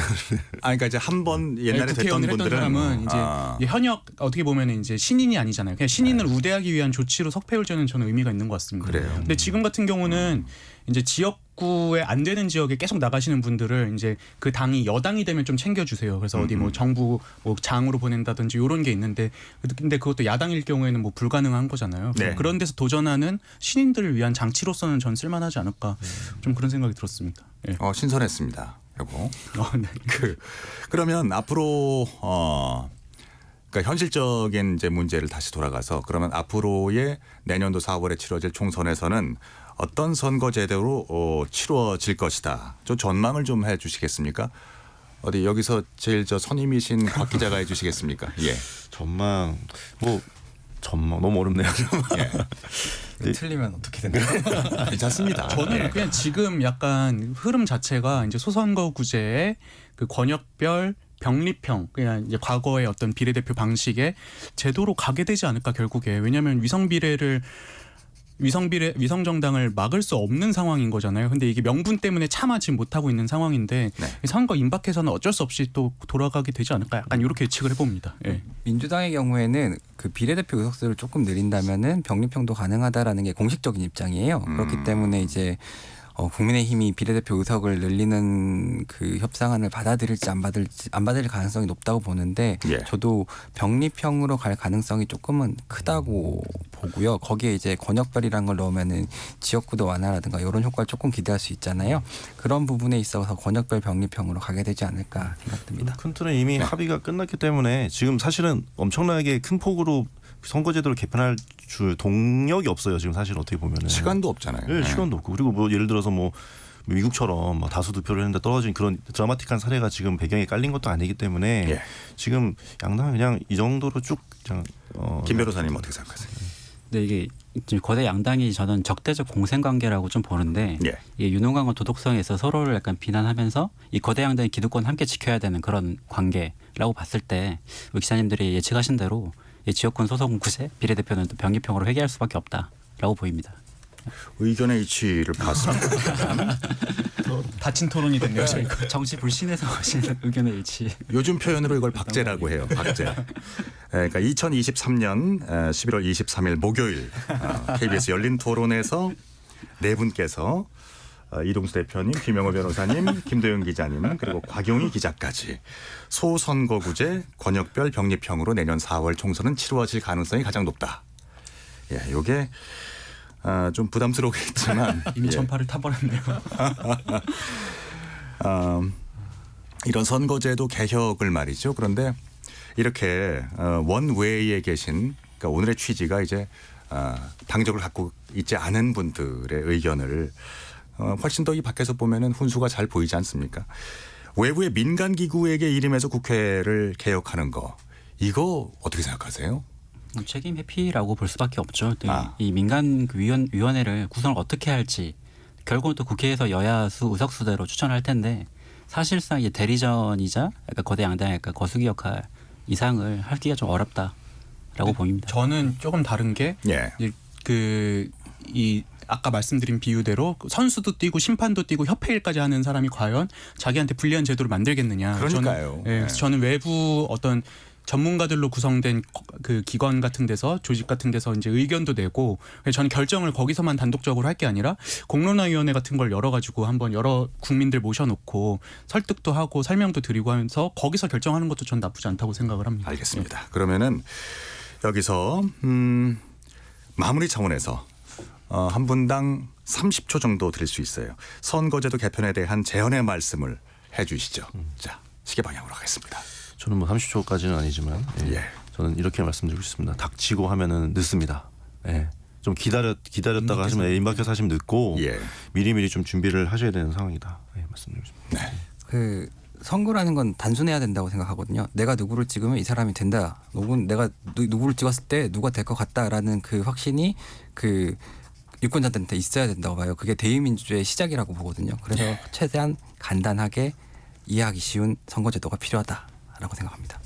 그러니까 이제 한 번 옛날에 됐던 분들은 사람은 이제 현역 어떻게 보면 이제 신인이 아니잖아요. 그냥 신인을 우대하기 위한 조치로 석패율제는 저는 의미가 있는 것 같습니다. 근데 지금 같은 경우는 이제 지역구에 안 되는 지역에 계속 나가시는 분들을 이제 그 당이 여당이 되면 좀 챙겨주세요. 그래서 어디 뭐 정부 뭐 장으로 보낸다든지 이런 게 있는데, 근데 그것도 야당일 경우에는 뭐 불가능한 거잖아요. 그런 데서 도전하는 신인들을 위한 장치로서는 전 쓸만하지 않을까, 좀 그런 생각이 들었습니다. 신선했습니다. 요거. 그러면 앞으로 그러니까 현실적인 이제 문제를 다시 돌아가서 그러면 앞으로의 내년도 4월에 치러질 총선에서는 어떤 선거 제도로 치러질 것이다. 좀 전망을 좀 해주시겠습니까? 어디 여기서 제일 저 선임이신 곽 기자가 해주시겠습니까? 예. 전망 너무 어렵네요. 예. 틀리면 어떻게 되나요? 괜찮습니다. 저는 예. 그냥 지금 약간 흐름 자체가 이제 소선거구제의 그 권역별 병립형 그냥 이제 과거의 어떤 비례대표 방식의 제도로 가게 되지 않을까 결국에. 왜냐하면 위성 정당을 막을 수 없는 상황인 거잖아요. 근데 이게 명분 때문에 참아지 못하고 있는 상황인데 선거 임박해서는 어쩔 수 없이 또 돌아가게 되지 않을까. 약간 이렇게 예측을 해봅니다. 예. 민주당의 경우에는 그 비례대표 의석수를 조금 늘린다면은 병립형도 가능하다라는 게 공식적인 입장이에요. 그렇기 때문에 이제 국민의힘이 비례대표 의석을 늘리는 그 협상안을 받아들일지 안 받을 가능성이 높다고 보는데 예. 저도 병립형으로 갈 가능성이 조금은 크다고 보고요. 거기에 이제 권역별이라는 걸 넣으면은 지역구도 완화라든가 이런 효과를 조금 기대할 수 있잖아요. 그런 부분에 있어서 권역별 병립형으로 가게 되지 않을까 생각됩니다. 큰 틀은 이미 합의가 끝났기 때문에 지금 사실은 엄청나게 큰 폭으로 선거제도를 개편할 동력이 없어요. 지금 사실 어떻게 보면은 시간도 없잖아요. 네, 시간도 없고 그리고 뭐 예를 들어서 뭐 미국처럼 뭐 다수 득표를 했는데 떨어진 그런 드라마틱한 사례가 지금 배경에 깔린 것도 아니기 때문에 예. 지금 양당은 그냥 이 정도로 쭉 그냥 김 변호사님 어떻게 생각하세요? 근데 이게 지금 거대 양당이 저는 적대적 공생 관계라고 좀 보는데 예. 이게 윤호강과 도덕성에서 서로를 약간 비난하면서 이 거대 양당의 기득권 함께 지켜야 되는 그런 관계라고 봤을 때 우리 기자님들이 예측하신 대로 이 지역군 소선구제 비례대표는 또 병립형으로 회귀할 수밖에 없다라고 보입니다. 의견의 이치를 봤습니다. 닫힌 토론이 됐네요. 저희가. 정치 불신에서 오신 의견의 일치. 요즘 표현으로 이걸 박제라고 해요. 박제. 그러니까 2023년 11월 23일 목요일 KBS 열린 토론에서 네 분께서 이동수 대표님, 김영호 변호사님, 김도영 기자님 그리고 곽용희 기자까지 소선거구제 권역별 병립형으로 내년 4월 총선은 치루어질 가능성이 가장 높다. 예, 요게 좀 부담스럽겠지만 이미 예. 전파를 타버렸네요. 이런 선거제도 개혁을 말이죠. 그런데 이렇게 원외에 계신 그러니까 오늘의 취지가 이제 당적을 갖고 있지 않은 분들의 의견을 훨씬 더 이 밖에서 보면은 훈수가 잘 보이지 않습니까? 외부의 민간 기구에게 이름해서 국회를 개혁하는 거 이거 어떻게 생각하세요? 책임 회피라고 볼 수밖에 없죠. 이 민간 위원회를 구성을 어떻게 할지 결국은 또 국회에서 여야수 의석수대로 추천할 텐데 사실상 이제 대리전이자 약간 거대 양당의 약간 거수기 역할 이상을 하기가 좀 어렵다라고 보입니다. 저는 조금 다른 게 예. 이 아까 말씀드린 비유대로 선수도 뛰고 심판도 뛰고 협회 일까지 하는 사람이 과연 자기한테 불리한 제도를 만들겠느냐. 그러니까요. 저는 외부 어떤 전문가들로 구성된 그 기관 같은 데서 조직 같은 데서 이제 의견도 내고 저는 결정을 거기서만 단독적으로 할 게 아니라 공론화위원회 같은 걸 열어가지고 한번 여러 국민들 모셔놓고 설득도 하고 설명도 드리고 하면서 거기서 결정하는 것도 전 나쁘지 않다고 생각을 합니다. 알겠습니다. 그러면은 여기서 마무리 차원에서 한 분당 30초 정도 드릴 수 있어요. 선거제도 개편에 대한 제언의 말씀을 해 주시죠. 자, 시계 방향으로 가겠습니다. 저는 뭐 30초까지는 아니지만 저는 이렇게 말씀드리고 싶습니다. 닥치고 하면은 늦습니다. 예. 좀 기다렸다가 하시면 임박해서 하시면 늦고 미리미리 좀 준비를 하셔야 되는 상황이다. 말씀드리고 싶습니다. 그 선거라는 건 단순해야 된다고 생각하거든요. 내가 누구를 찍으면 이 사람이 된다. 혹은 내가 누구를 찍었을 때 누가 될 것 같다라는 그 확신이 그 유권자들한테 있어야 된다고 봐요. 그게 대의민주주의의 시작이라고 보거든요. 그래서 최대한 간단하게 이해하기 쉬운 선거제도가 필요하다라고 생각합니다.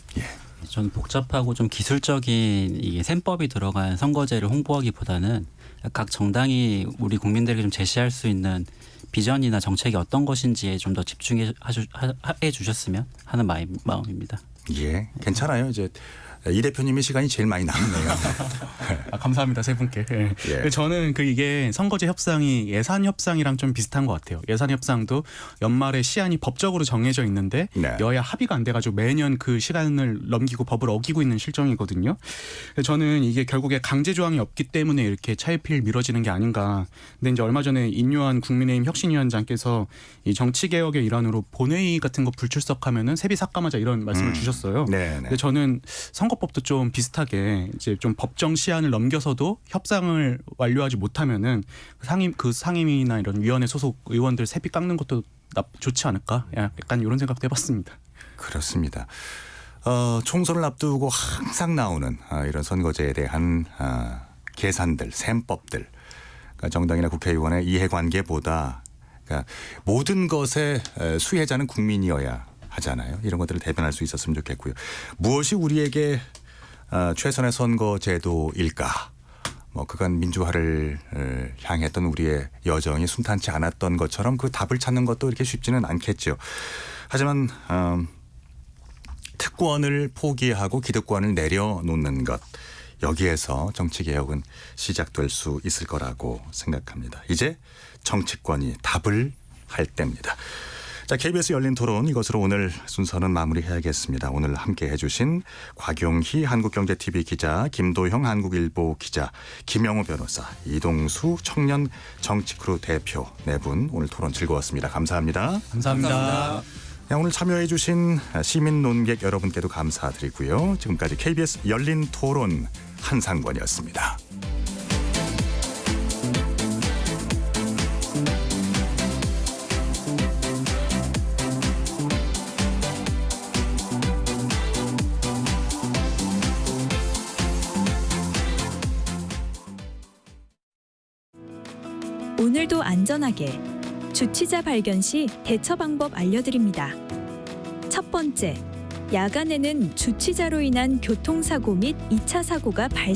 저는 복잡하고 좀 기술적인 이게 셈법이 들어간 선거제를 홍보하기보다는 각 정당이 우리 국민들에게 좀 제시할 수 있는 비전이나 정책이 어떤 것인지에 좀 더 집중해 주셨으면 하는 마음입니다. 예, 괜찮아요. 이제 이 대표님의 시간이 제일 많이 남네요. 감사합니다, 세 분께. 저는 이게 선거제 협상이 예산 협상이랑 좀 비슷한 것 같아요. 예산 협상도 연말에 시한이 법적으로 정해져 있는데 여야 합의가 안 돼가지고 매년 그 시간을 넘기고 법을 어기고 있는 실정이거든요. 저는 이게 결국에 강제 조항이 없기 때문에 이렇게 차일피일 미뤄지는 게 아닌가. 근데 이제 얼마 전에 인요한 국민의힘 혁신위원장께서 이 정치 개혁의 일환으로 본회의 같은 거 불출석하면은 세비 삭감하자 이런 말씀을 주셨어요. 있었어요. 네. 근데 저는 선거법도 좀 비슷하게 이제 좀 법정 시한을 넘겨서도 협상을 완료하지 못하면은 상임위나 이런 위원회 소속 의원들 세비 깎는 것도 좋지 않을까? 약간 이런 생각도 해봤습니다. 그렇습니다. 총선을 앞두고 항상 나오는 이런 선거제에 대한 계산들, 셈법들, 그러니까 정당이나 국회의원의 이해관계보다 그러니까 모든 것의 수혜자는 국민이어야 하잖아요. 이런 것들을 대변할 수 있었으면 좋겠고요. 무엇이 우리에게 최선의 선거제도일까? 그간 민주화를 향했던 우리의 여정이 순탄치 않았던 것처럼 그 답을 찾는 것도 이렇게 쉽지는 않겠죠. 하지만 특권을 포기하고 기득권을 내려놓는 것, 여기에서 정치개혁은 시작될 수 있을 거라고 생각합니다. 이제 정치권이 답을 할 때입니다. 자, KBS 열린 토론, 이것으로 오늘 순서는 마무리해야겠습니다. 오늘 함께 해주신 곽용희 한국경제TV 기자, 김도형 한국일보 기자, 김영우 변호사, 이동수 청년 정치크루 대표 네 분 오늘 토론 즐거웠습니다. 감사합니다. 감사합니다. 오늘 참여해 주신 시민 논객 여러분께도 감사드리고요. 지금까지 KBS 열린 토론 한상권이었습니다. 오늘도 안전하게 주취자 발견 시 대처 방법 알려드립니다. 첫 번째, 야간에는 주취자로 인한 교통사고 및 2차 사고가 발생